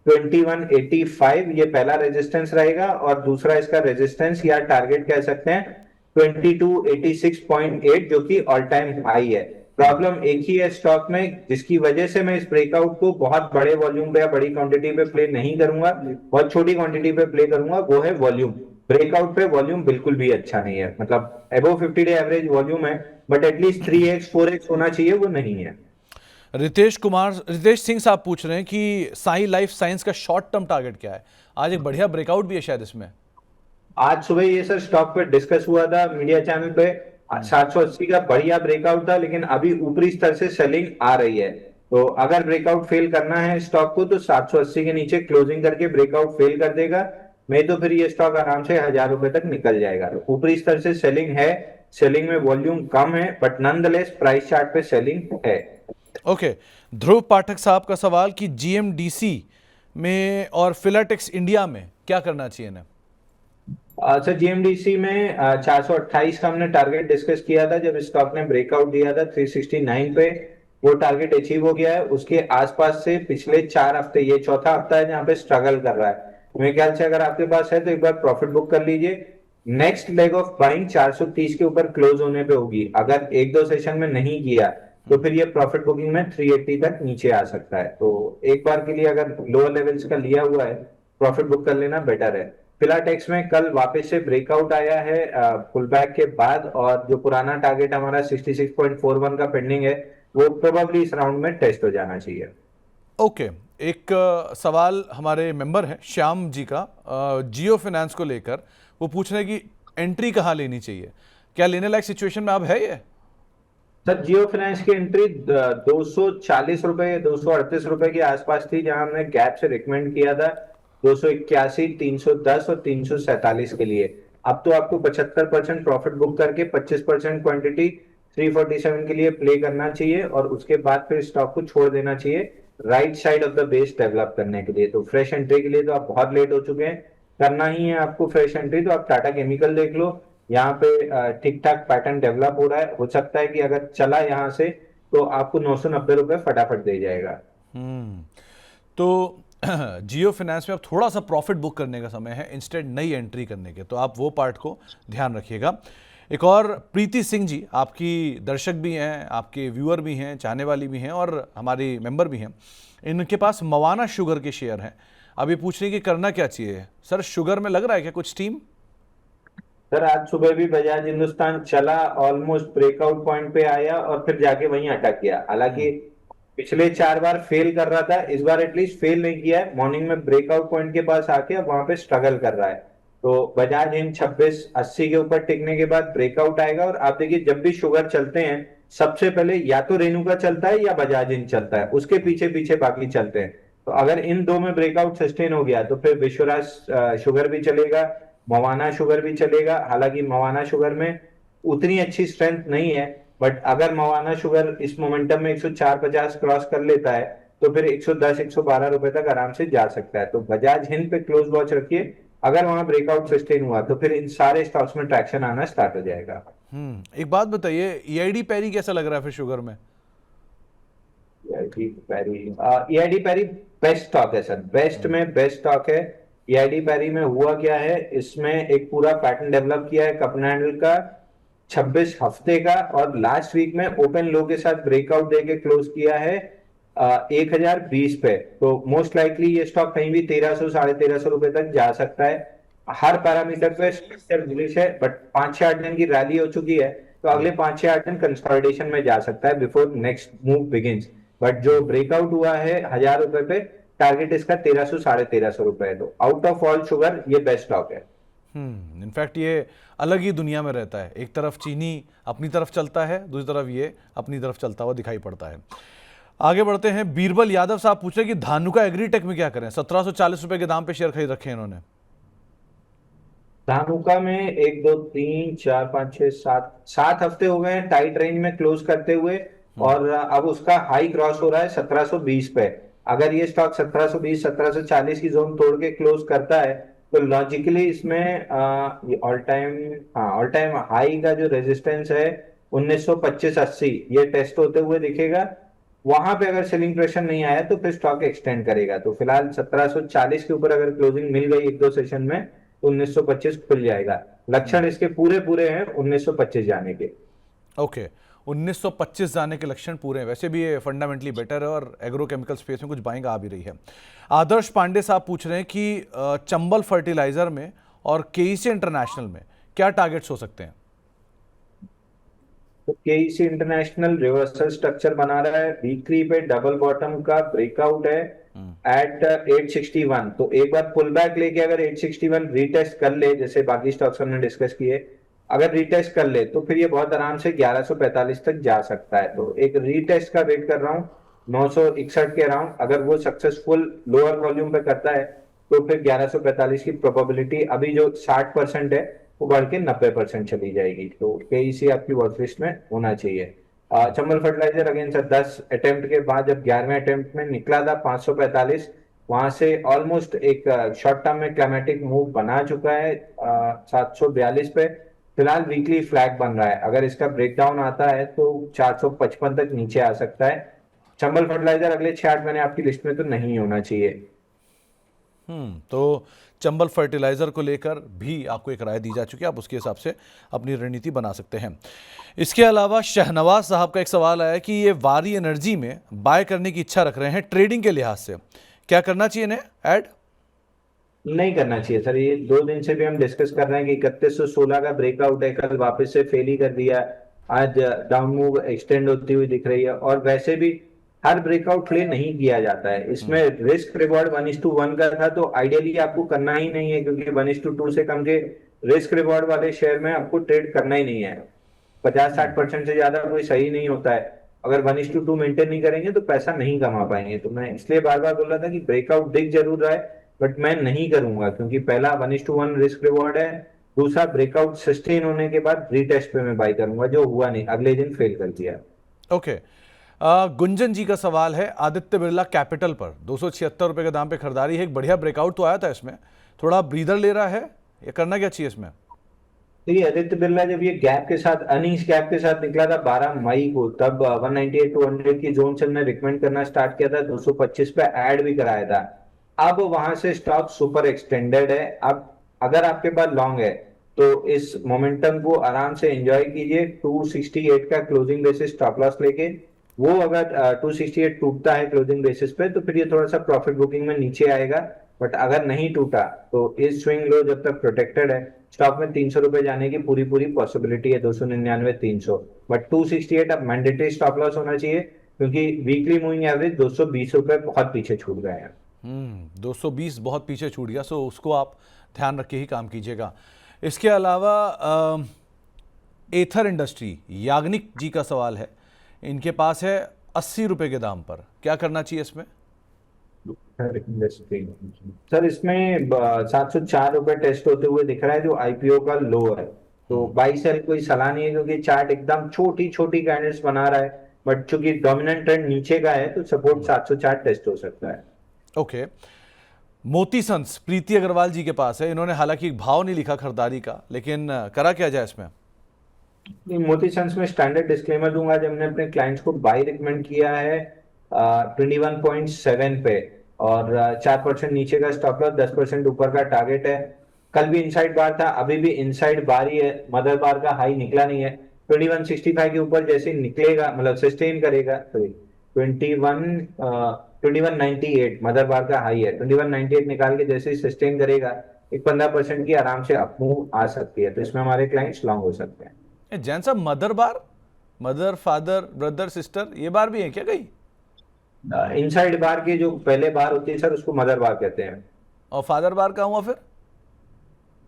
2185। ये पहला रेजिस्टेंस रहेगा, और दूसरा इसका रेजिस्टेंस या टारगेट कह सकते हैं 2286.8, जो कि ऑल टाइम हाई है। प्रॉब्लम एक ही है स्टॉक में, जिसकी वजह से मैं इस ब्रेकआउट को बहुत बड़े वॉल्यूम पे या बड़ी क्वांटिटी पे प्ले नहीं करूंगा, बहुत छोटी क्वांटिटी पे प्ले करूंगा, वो है वॉल्यूम। ब्रेकआउट पे वॉल्यूम बिल्कुल भी अच्छा नहीं है, मतलब अबव 50 डे एवरेज वॉल्यूम है, बट एटलीस्ट 3x 4x होना चाहिए, वो नहीं है। रितेश सिंह साहब पूछ रहे हैं कि साई लाइफ साइंस का शॉर्ट टर्म टारगेट क्या है? आज एक बढ़िया ब्रेकआउट भी है शायद इसमें। आज सुबह ये सर स्टॉक पे डिस्कस हुआ था मीडिया चैनल पे, 780 का बढ़िया ब्रेकआउट था, लेकिन अभी ऊपरी स्तर से सेलिंग आ रही है। तो अगर ब्रेकआउट फेल करना है स्टॉक को तो 780 के नीचे क्लोजिंग करके ब्रेकआउट फेल कर देगा, नहीं तो फिर ये स्टॉक आराम से 1000 रुपए तक निकल जाएगा। तो ऊपरी स्तर से सेलिंग है, सेलिंग में वॉल्यूम कम है, बट नॉनदलेस प्राइस चार्ट पे सेलिंग है। ओके, ध्रुव पाठक साहब का सवाल कि जीएमडीसी में और फिलाटेक्स इंडिया में क्या करना चाहिए इन्हें? सर जीएमडीसी में 428 का हमने टारगेट डिस्कस किया था जब स्टॉक ने ब्रेकआउट दिया था 369 पे, वो टारगेट अचीव हो गया है। उसके आसपास से पिछले 4 हफ्ते, ये चौथा हफ्ता है जहां पे स्ट्रगल कर रहा है। मेरे ख्याल से अगर आपके पास है तो एक बार प्रॉफिट बुक कर लीजिए। नेक्स्ट लेग ऑफ बाइंग 430 के ऊपर क्लोज होने पे होगी, अगर एक दो सेशन में नहीं किया तो फिर ये प्रॉफिट बुकिंग में 380 तक नीचे आ सकता है। तो एक बार के लिए अगर लोअर लेवल्स का लिया हुआ है, प्रॉफिट बुक कर लेना बेटर है। फिलाटेक्स में कल वापस से ब्रेकआउट आया है पुल बैक के बाद, और जो पुराना टारगेट हमारा 66.41 का पेंडिंग है, वो प्रोबेबली इस राउंड में टेस्ट हो जाना चाहिए। ओके, एक सवाल हमारे मेंबर हैं श्याम जी का जियो फाइनेंस को लेकर। वो पूछ रहे हैं कि एंट्री कहाँ लेनी चाहिए, क्या लेने लायक सिचुएशन में अब है ये? सर जियो फाइनेंस की एंट्री 240 रुपए 238 रुपए के आसपास थी, जहां हमने गैप से रिकमेंड किया था 281, 310 और 347 के लिए। अब तो आपको 75% प्रॉफिट बुक करके 25% क्वांटिटी 347 के लिए प्ले करना चाहिए, और उसके बाद फिर स्टॉक को छोड़ देना चाहिए right side of the base develop करने के लिए। तो फ्रेश एंट्री के लिए तो आप बहुत लेट हो चुके हैं, करना ही है आपको फ्रेश एंट्री तो आप टाटा केमिकल देख लो। यहाँ पे ठीक ठाक पैटर्न डेवलप हो रहा है, हो सकता है कि अगर चला यहाँ से तो आपको 990 रुपए फटाफट दे जाएगा। तो जियो फाइनेंस में अब थोड़ा सा प्रॉफिट बुक करने का समय है इंस्टेड नई एंट्री करने के, तो आप वो पार्ट को ध्यान रखिएगा। एक और प्रीति सिंह जी, आपकी दर्शक भी हैं, आपके व्यूअर भी हैं, चाहने वाली भी हैं और हमारी मेंबर भी हैं। इनके पास मवाना शुगर के शेयर हैं। अब ये पूछ रही कि करना क्या चाहिए? सर शुगर में लग रहा है क्या कुछ टीम? सर आज सुबह भी बजाज हिंदुस्तान चला, ऑलमोस्ट ब्रेकआउट पॉइंट पे आया और फिर जाके वहीं अटक गया। हालांकि पिछले 4 बार फेल कर रहा था, इस बार एटलीस्ट फेल नहीं किया है, मॉर्निंग में ब्रेकआउट पॉइंट के पास आके अब वहां पे स्ट्रगल कर रहा है। तो बजाज हिंद 2680 के ऊपर टिकने के बाद ब्रेकआउट आएगा। और आप देखिए जब भी शुगर चलते हैं सबसे पहले या तो रेणुका चलता है या बजाज हिंद चलता है, उसके पीछे पीछे बाकी चलते हैं। तो अगर इन दो में ब्रेकआउट सस्टेन हो गया तो फिर विश्वराज शुगर भी चलेगा, मवाना शुगर भी चलेगा। हालांकि मवाना शुगर में उतनी अच्छी स्ट्रेंथ नहीं है, बट अगर मवाना शुगर इस मोमेंटम में 104-50 क्रॉस कर लेता है तो फिर 110-112 रुपए तक आराम से जा सकता है। तो बजाज हिंद पे क्लोज वॉच रखिए। अगर वहां ब्रेकआउट सस्टेन हुआ तो फिर इन सारे स्टॉक्स में ट्रैक्शन आना स्टार्ट हो जाएगा। एक बात बताइए, ईआईडी पैरी कैसा लग रहा है फिर शुगर में? ईआईडी पैरी, ईआईडी पैरी बेस्ट स्टॉक है सर, बेस्ट में बेस्ट स्टॉक है। ईआईडी पैरी में हुआ क्या है, इसमें एक पूरा पैटर्न डेवलप किया है कप एंड हैंडल का 26 हफ्ते का, और लास्ट वीक में ओपन लो के साथ ब्रेकआउट देके क्लोज किया है 1020 पे। तो मोस्ट लाइकली ये स्टॉक कहीं भी 1300 1350 रुपए तक जा सकता है। हर पैरामीटर पे स्ट्रक्चर बुलिश है, बट 5-6 दिन की रैली हो चुकी है, तो अगले 5-6 दिन कंसोलिडेशन में जा सकता है before next move begins. But जो ब्रेकआउट हुआ है 1000 रुपए पे, टारगेट इसका 1300 1350 रुपए है। तो आउट ऑफ ऑल शुगर ये बेस्ट स्टॉक है। इनफैक्ट ये अलग ही दुनिया में रहता है, एक तरफ चीनी अपनी तरफ चलता है, दूसरी तरफ ये अपनी तरफ चलता हुआ दिखाई पड़ता है। आगे बढ़ते हैं। बीरबल यादव साहब पूछ रहे कि धानुका एग्रीटेक में क्या करें, 1740 रुपए के दाम पे शेयर खरीद रखे हैं इन्होंने। धानुका में 1 2 3 4 5 6 7 हफ्ते हो गए हैं टाइट रेंज में क्लोज करते हुए, और अब उसका हाई क्रॉस हो रहा है 1720 पे। अगर ये स्टॉक 1720 1740 की जोन तोड़ के क्लोज करता है तो लॉजिकली इसमें ऑल टाइम हाई का जो रेजिस्टेंस है 1925-80 ये टेस्ट होते हुए दिखेगा। वहां पे अगर सेलिंग प्रेशर नहीं आया तो फिर स्टॉक एक्सटेंड करेगा। तो फिलहाल 1740 के ऊपर अगर क्लोजिंग मिल गई 1-2 सेशन में तो 1925 खुल जाएगा। लक्षण इसके पूरे पूरे हैं 1925 जाने के। ओके, 1925 जाने के लक्षण पूरे हैं। वैसे भी ये फंडामेंटली बेटर है और एग्रोकेमिकल स्पेस में कुछ बाइंग आ भी रही है। आदर्श पांडे साहब पूछ रहे हैं कि चंबल फर्टिलाइजर में और केईसी इंटरनेशनल में क्या टारगेट्स हो सकते हैं? तो केईसी इंटरनेशनल रिवर्सल स्ट्रक्चर बना रहा है, वीकली पे डबल बॉटम का ब्रेकआउट है एट 861। तो एक बार पुल बैक लेके अगर 861 रीटेस्ट कर ले, जैसे बाकी स्टॉक्स हमने डिस्कस किए, अगर रीटेस्ट कर ले तो फिर ये बहुत आराम से 1145 तक जा सकता है। तो एक रीटेस्ट का वेट कर रहा हूँ 961 के अराउंड। अगर वो सक्सेसफुल लोअर वॉल्यूम पे करता है तो फिर 1145 की प्रोबेबिलिटी अभी जो 60% है वो बढ़ के 90% चली जाएगी। तो केईसी आपकी वॉच लिस्ट में होना चाहिए। Chambal fertiliser again sir 10 attempt के बाद जब 11वें अटेम्प्ट में निकला था 545, वहां से ऑलमोस्ट एक शॉर्ट टर्म में क्लाइमेटिक मूव बना चुका है 742 पे। फिलहाल वीकली फ्लैग बन रहा है, अगर इसका ब्रेकडाउन आता है तो 455 तक नीचे आ सकता है। चंबल फर्टिलाइजर अगले 6-8 महीने आपकी लिस्ट में तो नहीं होना चाहिए। तो चंबल फर्टिलाइजर को लेकर भी आपको एक राय दी जा चुकी है, आप उसके हिसाब से अपनी रणनीति बना सकते हैं। इसके अलावा शहनवाज साहब का एक सवाल आया कि ये वारी एनर्जी में बाय करने की इच्छा रख रहे हैं ट्रेडिंग के लिहाज से, क्या करना चाहिए इन्हें ऐड? नहीं करना चाहिए सर। ये 2 दिन से भी हम डिस्कस कर रहे हैं कि 3116 का ब्रेकआउट है, कल वापस से फेल ही कर दिया, आज डाउन मूव एक्सटेंड होती हुई दिख रही है। और वैसे भी हर ब्रेकआउट प्ले नहीं किया जाता है, इसमें रिस्क रिवॉर्ड 1:1 का था, तो आइडियली आपको करना ही नहीं है, क्योंकि 1:2 से कम के रिस्क रिवॉर्ड वाले शेयर में आपको ट्रेड करना ही नहीं है। 50-60% से ज्यादा कोई सही नहीं होता है। अगर 1:2 मेंटेन नहीं करेंगे तो पैसा नहीं कमा पाएंगे। तो मैं इसलिए बार बार बोल रहा था कि ब्रेकआउट दिख जरूर रहा है, बट मैं नहीं करूंगा, क्योंकि पहला 1:1 रिस्क रिवॉर्ड है, दूसरा ब्रेकआउट सस्टेन होने के बाद रीटेस्ट पे मैं बाई करूंगा, जो हुआ नहीं, अगले दिन फेल कर दिया। ओके, गुंजन जी का सवाल है आदित्य बिरला कैपिटल पर 276 रुपए के दाम पे खरीदारी है, एक बढ़िया ब्रेकआउट तो आया था इसमें, थोड़ा ब्रीदर ले रहा है, ये करना क्या चाहिए इसमें? देखिए आदित्य बिरला जब ये गैप के साथ अर्निंग्स गैप के साथ निकला था 12 मई को, तब 198-200 की जोन से हमने रिकमेंड करना स्टार्ट किया था, 225 पे ऐड भी कराया था। अब वहां से स्टॉक सुपर एक्सटेंडेड है। अब अगर आपके पास लॉन्ग है तो इस मोमेंटम को आराम से एंजॉय कीजिए। 268 का क्लोजिंग बेसिस स्टॉप लॉस लेके, वो अगर 268 टूटता है क्लोजिंग बेसिस पे तो फिर ये थोड़ा सा प्रॉफिट बुकिंग में नीचे आएगा। बट अगर नहीं टूटा तो इस स्विंग लो जब तक प्रोटेक्टेड है, स्टॉक में 300 रुपए जाने की पूरी पूरी पॉसिबिलिटी है, 299 300। बट 268 अब मैंडेटरी स्टॉप लॉस होना चाहिए, क्योंकि वीकली मूविंग एवरेज 220 रुपए बहुत पीछे छूट गए हैं। 220 बहुत पीछे छूट गया, सो उसको आप ध्यान रख के ही काम कीजिएगा। इसके अलावा एथर इंडस्ट्री, याग्निक जी का सवाल है, इनके पास है 80 रुपए के दाम पर, क्या करना चाहिए इसमें? इंडस्ट्री सर, इसमें 704 रुपए टेस्ट होते हुए दिख रहा है, जो आईपीओ का लो है। तो बाई सेल कोई सलाह नहीं है, क्योंकि चार्ट एकदम छोटी छोटी कैंडल्स बना रहा है, बट चूंकि डोमिनेंट ट्रेंड नीचे का है तो सपोर्ट 704 टेस्ट हो सकता है। ओके। मोती सन्स प्रीति अग्रवाल जी के पास है, इन्होंने हालांकि भाव नहीं लिखा खरीदारी का, लेकिन करा क्या जाए इसमें? मोती सन्स में स्टैंडर्ड डिस्क्लेमर दूंगा, जब हमने अपने क्लाइंट्स को बाई रिकमेंड किया है 21.7 पे, और 4% नीचे का स्टॉप लॉस, 10% ऊपर का टारगेट है। कल भी इनसाइड बार था, अभी भी इनसाइड बार ही है, मदर बार का हाई निकला नहीं है। 2165 के ऊपर जैसे ही निकलेगा, मतलब सस्टेन करेगा, सॉरी 2198 मदर बार का हाई है, 2198 निकाल के जैसे ही सस्टेन करेगा, एक 15% की आराम से अपमूव आ सकती है, तो इसमें हमारे क्लाइंट्स लॉन्ग हो सकते हैं। जैन साहब, मदर बार, मदर फादर ब्रदर सिस्टर, ये बार भी है क्या कहीं? इनसाइड बार की जो पहले बार होती है सर, उसको मदर बार कहते हैं। और फादर बार का हुआ फिर?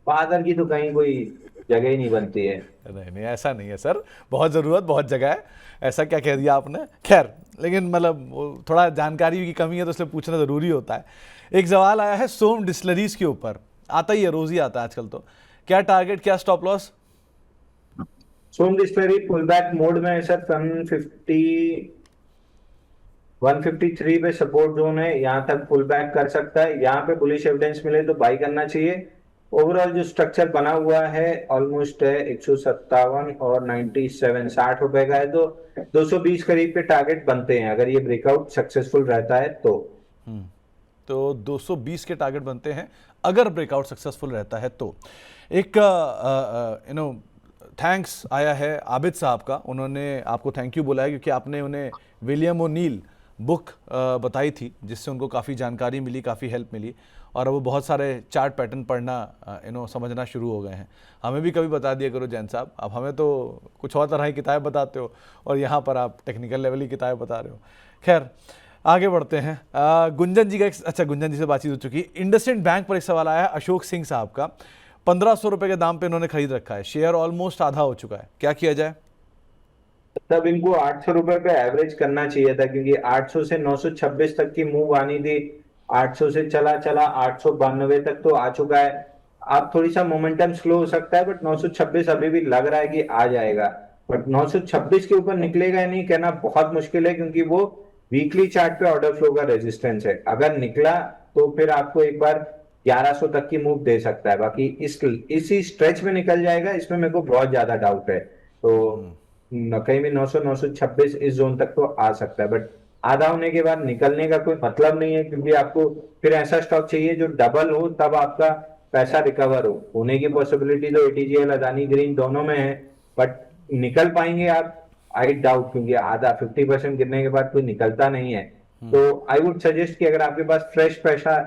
फादर की तो कहीं कोई जगह ही नहीं बनती है। नहीं नहीं, ऐसा नहीं है सर, बहुत ज़रूरत, बहुत जगह है, ऐसा क्या कह दिया आपने। खैर, लेकिन मतलब वो थोड़ा जानकारी की कमी है तो इसलिए पूछना ज़रूरी होता है। एक सवाल आया है सोम डिस्टिलरीज के ऊपर, आता ही है, रोज़ ही आता है आजकल तो, क्या टारगेट, क्या स्टॉप लॉस? सोम डिस्टिलरी पुल बैक मोड में है सर, 153 पे सपोर्ट जोन है, यहाँ तक पुल बैक कर सकता है, यहाँ पे बुलिश एविडेंस मिले तो बाई करना चाहिए। ओवरऑल जो स्ट्रक्चर बना हुआ है ऑलमोस्ट है 157 और 97, 60 रुपए का है, तो 220 करीब के टारगेट बनते हैं अगर ये ब्रेकआउट सक्सेसफुल रहता है तो। तो 220 के टारगेट बनते हैं अगर ब्रेकआउट सक्सेसफुल रहता है तो। एक थैंक्स आया है आबिद साहब का, उन्होंने आपको थैंक यू बोला है क्योंकि आपने उन्हें विलियम ओनील बुक बताई थी, जिससे उनको काफ़ी जानकारी मिली, काफ़ी हेल्प मिली, और अब वो बहुत सारे चार्ट पैटर्न पढ़ना समझना शुरू हो गए हैं। हमें भी कभी बता दिया करो जैन साहब, अब हमें तो कुछ और तरह की किताब बताते हो और यहाँ पर आप टेक्निकल लेवल की किताब बता रहे हो। खैर, आगे बढ़ते हैं। गुंजन जी का अच्छा, गुंजन जी से बातचीत हो चुकी। इंडसइंड बैंक पर एक सवाल आया है अशोक सिंह साहब का, 1500 रुपए के दाम पे इन्होंने खरीद रखा है, शेयर ऑलमोस्ट आधा हो चुका है, क्या किया जाए? तब इनको 800 रुपए पे एवरेज करना चाहिए था, क्योंकि 800 से 926 तक की मूव आनी थी, 800 से चला चला 892 तक तो आ चुका है। अब थोड़ी सा मोमेंटम स्लो हो सकता है, बट 926 अभी भी लग रहा है कि आ जाएगा, बट 926 के ऊपर निकलेगा या नहीं कहना बहुत मुश्किल है, क्योंकि वो वीकली चार्ट पे ऑर्डर फ्लो का रेजिस्टेंस है। अगर निकला तो फिर आपको एक बार 1100 तक की मूव दे सकता है, बाकी इसी स्ट्रेच में निकल जाएगा, इसमें मेरे को बहुत ज्यादा डाउट है। तो कहीं भी 900 926 इस जोन तक तो आ सकता है, बट आधा होने के बाद निकलने का कोई मतलब नहीं है, क्योंकि आपको फिर ऐसा स्टॉक चाहिए जो डबल हो, तब आपका पैसा रिकवर हो। होने की पॉसिबिलिटी तो एटीजीएल अदानी ग्रीन दोनों में है, बट निकल पाएंगे आप? आई डाउट, क्योंकि आधा 50% गिरने के बाद कोई निकलता नहीं है। तो आई वुड सजेस्ट कि अगर आपके पास फ्रेश पैसा,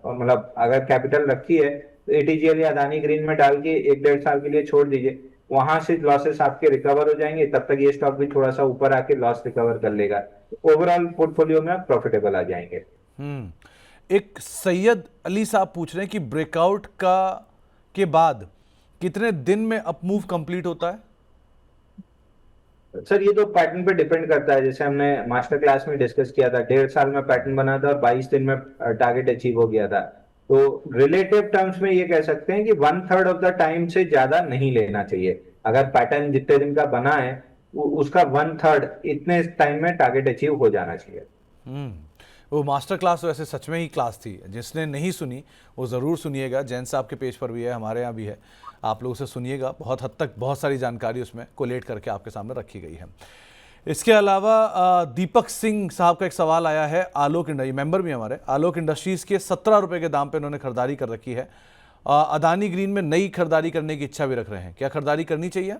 मतलब अगर कैपिटल रखी है, तो एटीजीएल या अदानी ग्रीन में डाल के 1-1.5 साल के लिए छोड़ दीजिए, वहां से लॉसेस आपके रिकवर हो जाएंगे, तब तक ये स्टॉक भी थोड़ा सा ऊपर आके लॉस रिकवर कर लेगा, ओवरऑल पोर्टफोलियो में आप प्रॉफिटेबल आ जाएंगे। एक सैयद अली साहब पूछ रहे हैं कि ब्रेकआउट का के बाद कितने दिन में अप मूव कंप्लीट होता है? सर ये तो पैटर्न पे डिपेंड करता है, जैसे हमने मास्टर क्लास में डिस्कस किया था, 1.5 साल में पैटर्न बना था और 22 दिन में टारगेट अचीव हो गया था। तो रिलेटिव टर्म्स में ये कह सकते हैं कि 1/3 ऑफ द टाइम से ज्यादा नहीं लेना चाहिए। अगर पैटर्न जितने दिन का बना है उसका 1/3 इतने टाइम में टारगेट अचीव हो जाना चाहिए। वो मास्टर क्लास वैसे सच में ही क्लास थी, जिसने नहीं सुनी वो ज़रूर सुनिएगा, जैन साहब के पेज पर भी है, हमारे यहाँ भी है, आप लोग उसे सुनिएगा, बहुत हद तक बहुत सारी जानकारी उसमें कोलेट करके आपके सामने रखी गई है। इसके अलावा दीपक सिंह साहब का एक सवाल आया है, आलोक इंडस्ट्री मेंबर भी हमारे, आलोक इंडस्ट्रीज़ के 17 रुपये के दाम पे उन्होंने खरीदारी कर रखी है, अदानी ग्रीन में नई खरीदारी करने की इच्छा भी रख रहे हैं, क्या खरीदारी करनी चाहिए?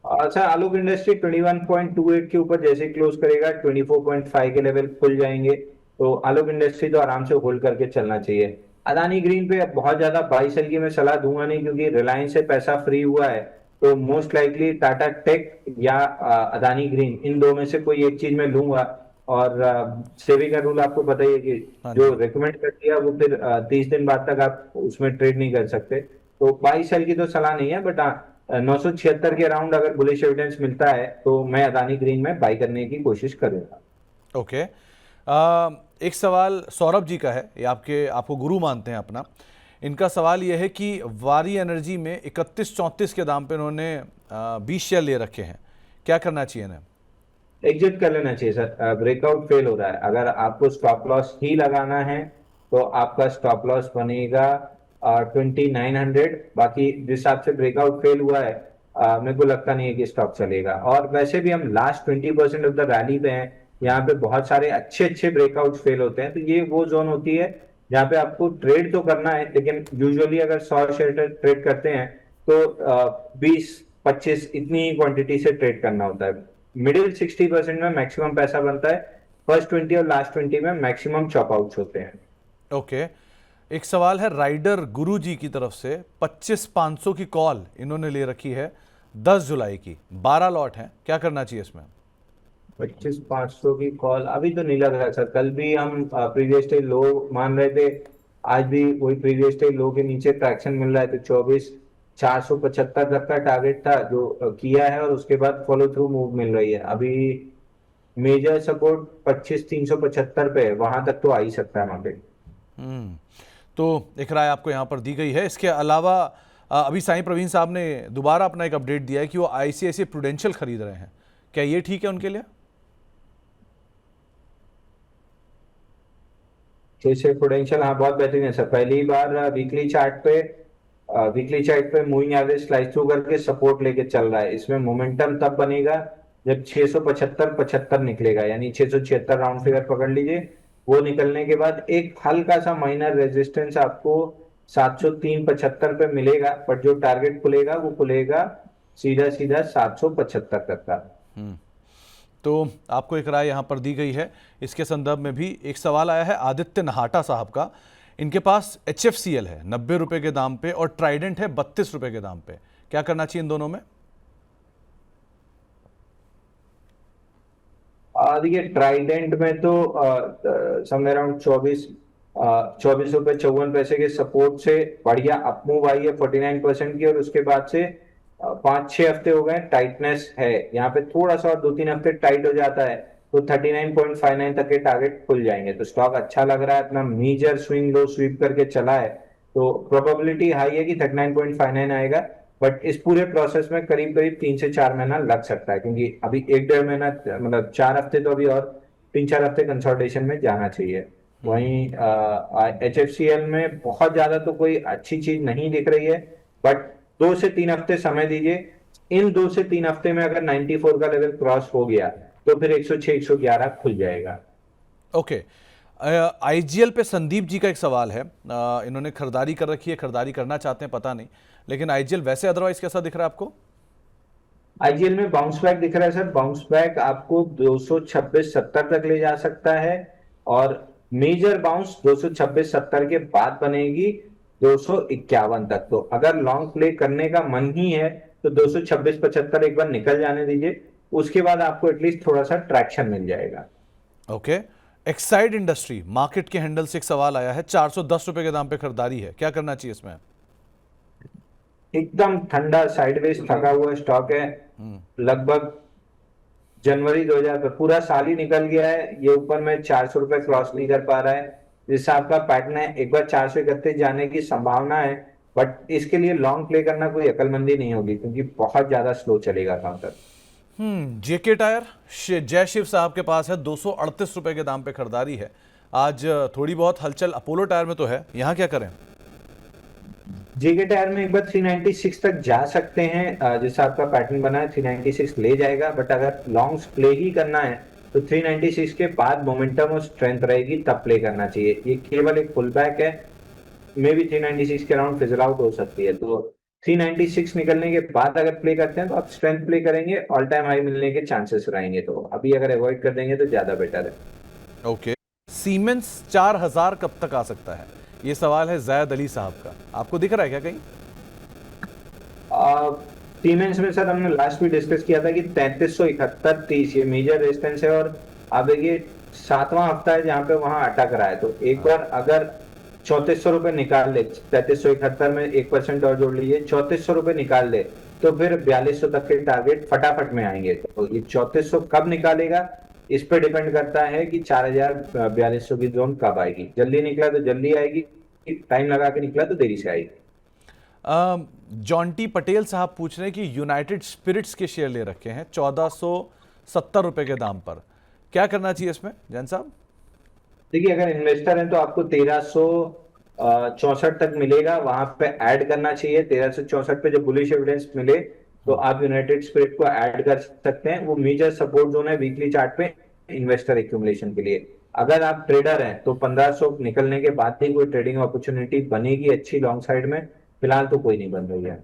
अच्छा, आलोक इंडस्ट्री 21.28 के ऊपर जैसे क्लोज करेगा 24.5 के लेवल खुल जाएंगे, तो आलोक इंडस्ट्री तो आराम से होल्ड करके चलना चाहिए। अदानी ग्रीन पे बहुत ज्यादा बाई सेल की मैं सलाह दूंगा नहीं, क्योंकि रिलायंस से पैसा फ्री हुआ है, तो मोस्ट लाइकली टाटा टेक या अदानी ग्रीन, इन दो में से कोई एक चीज में लूंगा। और सेबी का रूल आपको पता ही है कि हाँ जो जी। रिकमेंड कर दिया वो फिर 30 दिन बाद तक आप उसमें ट्रेड नहीं कर सकते। तो 22 साल की तो सलाह नहीं है, बट 976 के अराउंड अगर बुलिश एविडेंस मिलता है तो मैं अदानी ग्रीन में बाई करने की कोशिश करूंगा। ओके। एक सवाल सौरभ जी का है, ये आपको गुरु मानते हैं अपना। इनका सवाल ये है कि वारी एनर्जी में 31-34 के दाम पे उन्होंने 20 शेयर ले रखे हैं, क्या करना चाहिए इन्हें? एग्जिट कर लेना चाहिए सर, ब्रेकआउट फेल हो रहा है। अगर आपको स्टॉप लॉस ही लगाना है तो आपका स्टॉप लॉस बनेगा 2900। बाकी जिस हिसाब से ब्रेकआउट फेल हुआ है, मेरे को लगता नहीं है कि स्टॉक चलेगा। और वैसे भी हम लास्ट 20% ऑफ द रैली पे हैं, यहाँ पे बहुत सारे अच्छे अच्छे ब्रेकआउट फेल होते हैं। तो ये वो जोन होती है जहाँ पे आपको ट्रेड तो करना है, लेकिन यूजुअली अगर 100 शेयर ट्रेड करते हैं तो 20-25 इतनी ही क्वांटिटी से ट्रेड करना होता है। मिडिल 60% में मैक्सिमम पैसा बनता है, फर्स्ट 20 और लास्ट 20 में मैक्सिमम चॉप आउट्स होते हैं। ओके। एक सवाल है राइडर गुरु जी की तरफ से, 25,500 की कॉल इन्होंने ले रखी है 10 जुलाई की, 12 लॉट हैं, क्या करना चाहिए इसमें? 25,500 की कॉल अभी तो नहीं लग रहा सर। कल भी हम प्रीवियस डे लो मान रहे थे, आज भी वही प्रीवियस डे लो के नीचे ट्रैक्शन मिल रहा है। तो 24,475 तक का टारगेट था जो किया है, और उसके बाद फॉलो थ्रू मूव मिल रही है। अभी मेजर सपोर्ट 25,375 पे है, वहां तक तो आ ही सकता है मार्केट। हम्म, तो एक राय आपको यहाँ पर दी गई है। इसके अलावा अभी साईं प्रवीण साहब ने दोबारा अपना एक अपडेट दिया है कि वो आईसीआईसीआई प्रूडेंशियल खरीद रहे हैं, क्या ये ठीक है उनके लिए? जैसे प्रूडेंशियल, हाँ बहुत बेहतरीन है सर। पहली बार वीकली चार्ट पे मूविंग एवरेज स्लाइस थ्रू करके सपोर्ट लेके चल रहा है। इसमें मोमेंटम तब बनेगा जब 675-75 निकलेगा, यानी 676 राउंड फिगर पकड़ लीजिए। वो निकलने के बाद एक हल्का सा माइनर रेजिस्टेंस आपको 703-75 पे मिलेगा, बट जो टारगेट खुलेगा वो खुलेगा सीधा सीधा 775 तक का। तो आपको एक राय यहाँ पर दी गई है। इसके संदर्भ में भी एक सवाल आया है आदित्य नहाटा साहब का। इनके पास HFCL है 90 रुपए के दाम पे और ट्राइडेंट है 32 रुपए के दाम पे, क्या करना चाहिए इन दोनों में? देखिए ट्राइडेंट में तो समवेयर अराउंड 24 रुपए 54 पैसे के सपोर्ट से बढ़िया अपमूव आई है 49% की, और उसके बाद से 5-6 हफ्ते हो गए टाइटनेस है। यहाँ पे थोड़ा सा और 2-3 हफ्ते टाइट हो जाता है तो 39.59 तक के टारगेट खुल जाएंगे। तो स्टॉक अच्छा लग रहा है, अपना मेजर स्विंग लो स्वीप करके चला है, तो प्रोबेबिलिटी हाई है कि 39.59 आएगा। बट इस पूरे प्रोसेस में करीब करीब 3 से 4 महीना लग सकता है, क्योंकि अभी 1-1.5 महीना, मतलब 4 हफ्ते तो अभी, और 3-4 हफ्ते कंसोलिडेशन में जाना चाहिए। वहीं HFCL में बहुत ज्यादा तो कोई अच्छी चीज नहीं दिख रही है, बट 2 से 3 हफ्ते समय दीजिए। इन 2 से 3 हफ्ते में अगर 94 का लेवल क्रॉस हो गया तो फिर 106-111 खुल जाएगा। ओके। IGL पे संदीप जी का एक सवाल है। इन्होंने खरीदारी कर रखी है, खरीदारी करना चाहते हैं, पता नहीं, लेकिन IGL वैसे अदरवाइज कैसा दिख रहा है आपको? आईजीएल में बाउंस बैक दिख रहा है सर। बाउंस बैक आपको 226-70 तक ले जा सकता है, और मेजर बाउंस 226-70 के बाद बनेगी 251 तक। तो अगर लॉन्ग प्ले करने का मन ही है तो 226-75 एक बार निकल जाने दीजिए, उसके बाद आपको एटलीस्ट थोड़ा सा ट्रैक्शन मिल जाएगा। ओके। एक्साइड इंडस्ट्री मार्केट के हैंडल से एक सवाल आया है, 410 रुपए के दाम पे खरीदारी है, क्या करना चाहिए इसमें? एकदम ठंडा साइडवेज थका हुआ स्टॉक है। लगभग जनवरी 2000 पे पूरा साल ही निकल गया है, ये ऊपर में 400 रुपए क्रॉस नहीं कर पा रहा है। जिस हिसाब का पैटर्न है, एक बार 431 जाने की संभावना है, बट इसके लिए लॉन्ग प्ले करना कोई अकलमंदी नहीं होगी, क्योंकि बहुत ज्यादा स्लो चलेगा काउंटर। जेके टायर जय शिव साहब के पास है, 238 रुपए के दाम पे खरीदारी है। आज थोड़ी बहुत हलचल अपोलो टायर में तो है, यहाँ क्या करें? जेके टायर में एक बार 396 तक जा सकते हैं। जैसा आपका पैटर्न बना है 396 ले जाएगा, बट अगर लॉन्ग प्ले ही करना है तो 396 के बाद मोमेंटम और स्ट्रेंथ रहेगी तब प्ले करना चाहिए। ये केवल एक पुल बैक है, मे भी 396 के अराउंड फिजल आउट हो सकती है। तो 396 निकलने के बाद अगर प्ले करते हैं तो आप स्ट्रेंथ प्ले करेंगे, ऑल टाइम हाई मिलने के चांसेस रहेंगे। तो अभी अगर अवॉइड कर देंगे तो ज्यादा बेटर है। ओके। सीमेंस 4000 कब तक आ सकता है, ये सवाल है जैद अली साहब का, आपको दिख रहा है क्या कहीं? सीमेंस में सर हमने लास्ट भी डिस्कस किया था कि 3371-30 ये मेजर रेजिस्टेंस है, और आप देखिए 7वां हफ्ता है जहाँ पे वहां अटक रहा है, तो एक बार अगर 3400 रुपये निकाल ले, 3371 में 1% और जोड़ लीजिए, 3400 रुपये निकाल ले, तो फिर 4200 तक के टारगेट फटाफट में आएंगे। तो ये 3400 कब निकालेगा, इस पे डिपेंड करता है कि 4000 4200 की जोन कब आएगी। जल्दी निकला तो जल्दी आएगी, टाइम लगा के निकला तो देरी से आएगी। जॉन्टी पटेल साहब पूछ रहे हैं कि यूनाइटेड स्पिरिट्स के शेयर ले रखे हैं 1470 रुपए के दाम पर, क्या करना चाहिए इसमें जैन साहब? देखिए, अगर इन्वेस्टर हैं तो आपको 1364 तक मिलेगा, वहां पे ऐड करना चाहिए। 1364 पे जब बुलिश एविडेंस मिले तो आप यूनाइटेड स्पिरिट को ऐड कर सकते हैं। वो मेजर सपोर्ट जोन है वीकली चार्ट पे इन्वेस्टर एक्यूमुलेशन के लिए। अगर आप ट्रेडर हैं तो 1500 निकलने के बाद ही कोई ट्रेडिंग अपॉर्चुनिटी बनेगी अच्छी लॉन्ग साइड में, फिलहाल तो कोई नहीं बन रही है।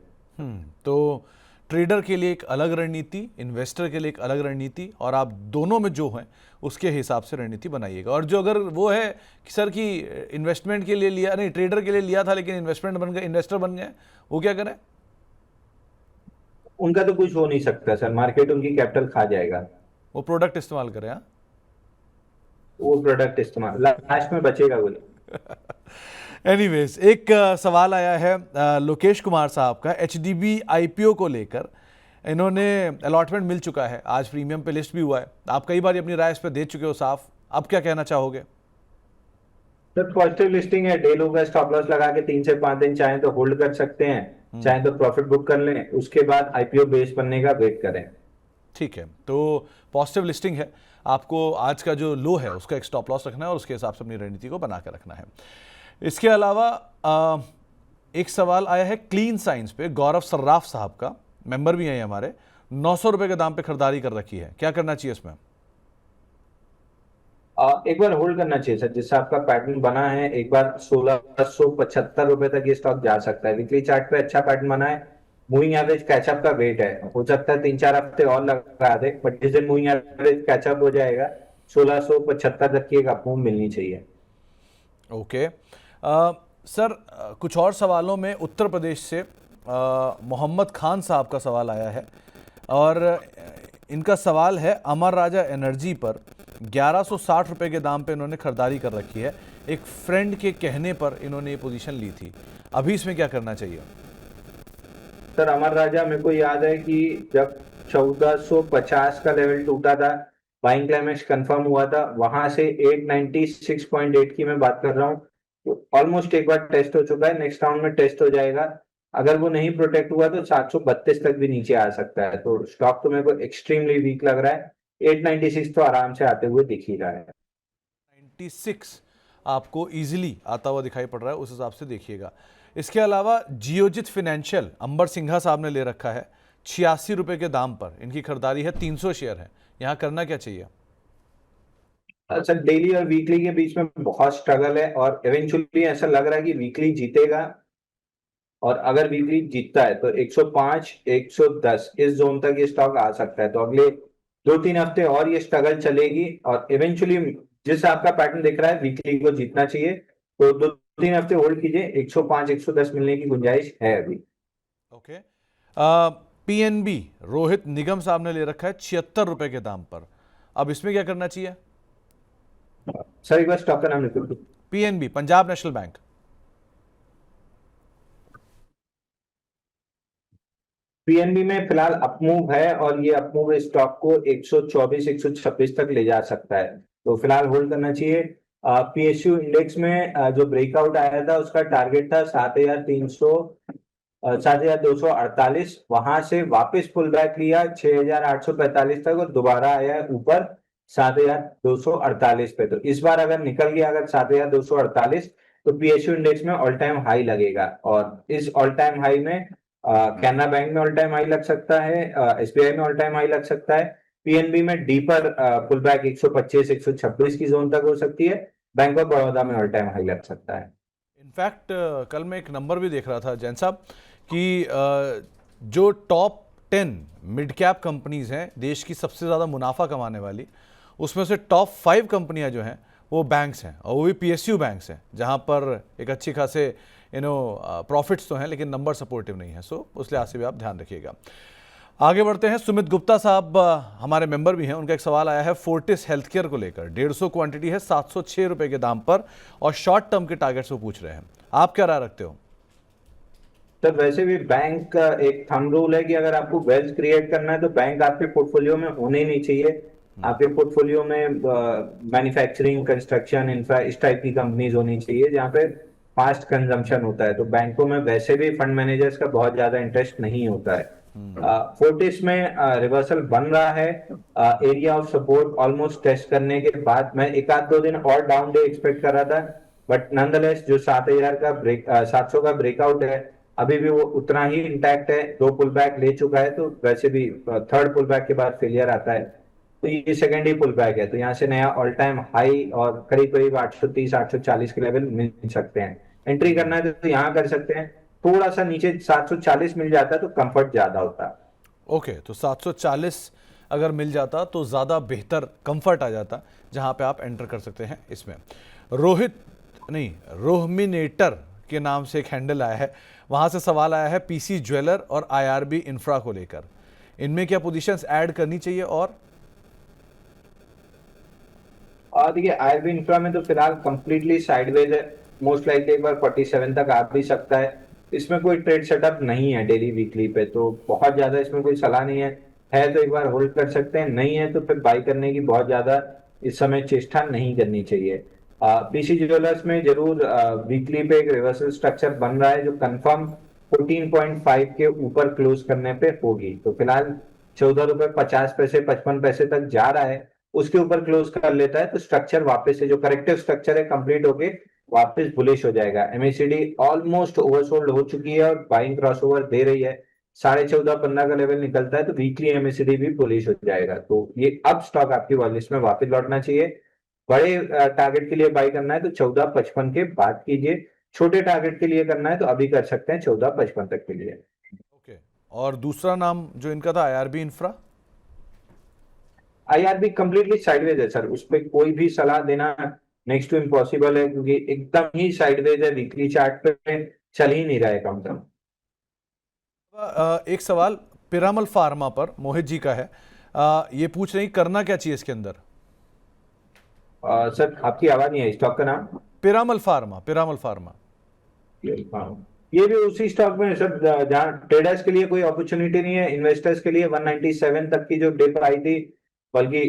तो ट्रेडर के लिए एक अलग रणनीति, इन्वेस्टर के लिए एक अलग रणनीति, और आप दोनों में जो हैं उसके हिसाब से रणनीति बनाइएगा। और जो अगर वो है कि सर कि इन्वेस्टमेंट के लिए लिया, नहीं ट्रेडर के लिए लिया था लेकिन इन्वेस्टमेंट बन गए, इन्वेस्टर बन गए, वो क्या करें? उनका तो कुछ हो नहीं सकता सर, मार्केट उनकी कैपिटल खा जाएगा। वो प्रोडक्ट इस्तेमाल करें। हाँ, वो प्रोडक्ट इस्तेमाल लास्ट में बचेगा वो। एनीवेज, एक सवाल आया है लोकेश कुमार साहब का एचडीबी आईपीओ को लेकर। इन्होंने अलॉटमेंट मिल चुका है, आज प्रीमियम पे लिस्ट भी हुआ है, आप कई बार अपनी राय इस पर दे चुके हो साफ, अब क्या कहना चाहोगे? सर पॉजिटिव लिस्टिंग है, डे लो का स्टॉप लॉस लगा के 3 से 5 दिन चाहे तो होल्ड कर सकते हैं, चाहे तो प्रॉफिट बुक कर लें, उसके बाद आईपीओ बेस बनने का वेट करें। ठीक है, तो पॉजिटिव लिस्टिंग है, आपको आज का जो लो है उसका एक स्टॉप लॉस रखना है और उसके हिसाब से अपनी रणनीति को बना कर रखना है। इसके अलावा एक सवाल आया है क्लीन साइंस पे, गौरव सर्राफ साहब का, मेंबर भी हैं हमारे, 900 रुपए के दाम पे खरीदारी कर रखी है, क्या करना चाहिए इसमें? एक बार होल्ड करना चाहिए सर, जिससे आपका पैटर्न बना है, एक बार 1675 रुपए तक ये स्टॉक जा सकता है। वीकली चार्ट पे अच्छा पैटर्न बना है, मूविंग एवरेज कैचअप का वेट है, हो सकता है 3-4 हफ्ते और लगा दे, बट जिस दिन मूविंग एवरेज कैचअप हो जाएगा 1675 तक की एक अपमूव मिलनी चाहिए। ओके सर, कुछ और सवालों में उत्तर प्रदेश से मोहम्मद खान साहब का सवाल आया है, और इनका सवाल है अमर राजा एनर्जी पर 1160 रुपए के दाम पे इन्होंने खरीदारी कर रखी है, एक फ्रेंड के कहने पर इन्होंने ये पोजीशन ली थी, अभी इसमें क्या करना चाहिए? सर अमर राजा, मेरे को याद है कि जब 1450 का लेवल टूटा था, बाइंग क्लाइमेक्स कंफर्म हुआ था, वहां से 896.8 की मैं बात कर रहा हूँ, तो ऑलमोस्ट एक बार टेस्ट हो चुका है, नेक्स्ट राउंड में टेस्ट हो जाएगा। अगर वो नहीं प्रोटेक्ट हुआ तो 732 तक भी नीचे आ सकता है, तो स्टॉक तो मेरे को एक्सट्रीमली वीक लग रहा है। 896 तो आराम से आते हुए दिख ही रहा है। 96 आपको इजीली आता हुआ दिखाई पड़ रहा है, उस हिसाब से देखिएगा। इसके अलावा जियोजित फाइनेंशियल, अंबर सिंघा साहब ने ले रखा है 86 रुपए के दाम पर, इनकी खरीदारी है, 300 शेयर है, यहाँ करना क्या चाहिए? सर डेली और वीकली के बीच में बहुत स्ट्रगल है, और इवेंचुअली ऐसा लग रहा है कि वीकली जीतेगा, और अगर वीकली जीतता है तो 105 110 इस जोन तक ये स्टॉक आ सकता है। तो अगले 2-3 हफ्ते और ये स्ट्रगल चलेगी, और इवेंचुअली जिस आपका पैटर्न दिख रहा है वीकली को जीतना चाहिए, तो 2-3 हफ्ते होल्ड कीजिए, 105 110 मिलने की गुंजाइश है अभी। ओके, पीएनबी रोहित निगम साहब ने ले रखा है 76 रुपए के दाम पर, अब इसमें क्या करना चाहिए? सर एक बार स्टॉक का नाम लिख दो। PNB, Punjab national bank. PNB में फिलहाल अपमूव है, और ये अपमूव इस स्टॉक को 124 126 तक ले जा सकता है, तो फिलहाल होल्ड करना चाहिए। पीएसयू इंडेक्स में जो ब्रेकआउट आया था उसका टारगेट था 7,248, वहां से वापस पुल बैक लिया 6,845 तक, और दोबारा आया ऊपर 7,248 पे। तो इस बार अगर निकल गया अगर 7,248, तो पीएसयू इंडेक्स में ऑल टाइम हाई लगेगा, और इस ऑल टाइम हाई में कैनरा बैंक में ऑल टाइम हाई लग सकता है, एसबीआई में ऑल टाइम हाई लग सकता है, पीएनबी में डीपर पुल बैक 125 126 की जोन तक हो सकती है, बैंक ऑफ बड़ौदा में ऑल टाइम हाई लग सकता है। इनफैक्ट कल मैं एक नंबर भी देख रहा था जैन साहब कि जो टॉप 10 मिड कैप कंपनीज हैं देश की सबसे ज़्यादा मुनाफा कमाने वाली, उसमें से टॉप 5 कंपनियां जो हैं वो बैंक्स हैं, और वो भी पीएसयू बैंक्स हैं, जहां पर एक अच्छी खासे प्रॉफिट्स तो हैं लेकिन नंबर सपोर्टिव नहीं है, सो उस लिहाज से भी आप ध्यान रखिएगा। आगे बढ़ते हैं। सुमित गुप्ता साहब हमारे मेंबर भी हैं, उनका एक सवाल आया है फोर्टिस हेल्थकेयर को लेकर। 150 क्वांटिटी है 706 रुपए के दाम पर और शॉर्ट टर्म के टारगेट्स वो पूछ रहे हैं, आप क्या राय रखते हो? सर वैसे भी बैंक का एक थंब रूल है कि अगर आपको वेल्थ क्रिएट करना है तो बैंक आपके पोर्टफोलियो में होने ही नहीं चाहिए। आपके पोर्टफोलियो में मैन्युफैक्चरिंग, कंस्ट्रक्शन, इंफ्रा इस टाइप की कंपनीज होनी चाहिए जहाँ पे फास्ट कंजम्पशन होता है। तो बैंकों में वैसे भी फंड मैनेजर्स का बहुत ज्यादा इंटरेस्ट नहीं होता है। फोर्टिस में रिवर्सल बन रहा है। Area of support almost test करने के बाद मैं एक आध दो दिन और डाउन डे एक्सपेक्ट कर रहा था, बट नॉनदलेस जो 7,000 का ब्रेक 700 का ब्रेकआउट है अभी भी वो उतना ही इंटैक्ट है। 2 पुल बैक ले चुका है, तो वैसे भी थर्ड पुल बैक के बाद फेलियर आता है, तो ये सेकेंड ही पुल बैक है। तो यहाँ से नया ऑल टाइम हाई और करीब करीब 830 840 के लेवल मिल सकते हैं। एंट्री करना है तो यहाँ कर सकते हैं। थोड़ा सा नीचे 740 मिल जाता है तो कंफर्ट ज्यादा होता है। ओके, तो 740 अगर मिल जाता तो ज़्यादा बेहतर कंफर्ट आ जाता, जहां पे आप एंटर कर सकते हैं इसमें। रोहित नहीं, रोहमिनेटर के नाम से एक हैंडल आया है, वहां से सवाल आया है पीसी ज्वेलर और आईआरबी इंफ्रा को लेकर। इनमें क्या पोजीशंस ऐड करनी चाहिए? और देखिए आईआरबी इंफ्रा में तो फिलहाल कंप्लीटली साइडवेज है। मोस्ट लाइकली एक बार 47 तक आ भी सकता है। इसमें कोई ट्रेड सेटअप नहीं है डेली वीकली पे, तो बहुत ज्यादा इसमें कोई सलाह नहीं है तो एक बार होल्ड कर सकते हैं, नहीं है तो फिर बाई करने की बहुत ज्यादा इस समय चेष्टा नहीं करनी चाहिए। पीसी ज्वेलर्स में जरूर वीकली पे एक रिवर्सल स्ट्रक्चर बन रहा है जो कंफर्म 14.5 के ऊपर क्लोज करने पे होगी। तो फिलहाल 14 रुपए 50 पैसे 55 पैसे तक जा रहा है, उसके ऊपर क्लोज कर लेता है तो स्ट्रक्चर वापस से जो करेक्टिव स्ट्रक्चर है कंप्लीट होके वापस बुलिश हो जाएगा। एमएसीडी ऑलमोस्ट ओवरसोल्ड हो चुकी है और बाइंग क्रॉसओवर दे रही है। 14.5 15 का लेवल निकलता है तो वीकली एमएसीडी भी बुलिश हो जाएगा। तो ये अब स्टॉक आपकी वॉच लिस्ट में वापस लौटना चाहिए। बड़े टारगेट के लिए बाई करना है तो 14.55 के बाद कीजिए। छोटे टारगेट के लिए करना है तो अभी कर सकते हैं 14.55 तक के लिए। ओके, और दूसरा नाम जो इनका था IRB infra? IRB completely sideways है सर, उस पर कोई भी सलाह देना नेक्स्ट टू इम्पॉसिबल है क्योंकि एकदम ही साइडवेज है। वीकली चार्ट पे चल ही नहीं रहा है कम से कम। एक सवाल पिरामल फार्मा पर मोहित जी का है, ये पूछ रहे हैं करना क्या चाहिए इसके अंदर? सर आपकी आवाज नहीं है, स्टॉक का नाम? Piramal pharma, Piramal pharma. हाँ, ये भी उसी स्टॉक में सर जहाँ ट्रेडर्स के लिए कोई अपॉर्चुनिटी नहीं है, इन्वेस्टर्स के लिए 197 तक की जो डिप आई थी, बल्कि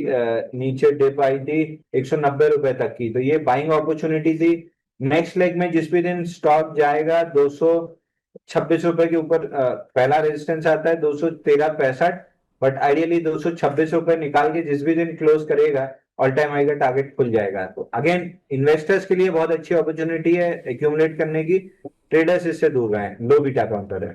नीचे डिप आई थी 190 रुपए तक की, तो ये बाइंग अपॉर्चुनिटी थी। नेक्स्ट लेग में जिस भी दिन स्टॉक जाएगा 226 रुपए के ऊपर पहला रेजिस्टेंस आता है 213.65, बट आइडियली 226 रुपए निकाल के जिस भी दिन क्लोज करेगा ऑल टाइम हाई का टारगेट खुल जाएगा। तो अगेन इन्वेस्टर्स के लिए बहुत अच्छी अपॉर्चुनिटी है एक्यूमुलेट करने की। ट्रेडर्स इससे दूर रहे, लो बीटा काउंटर है।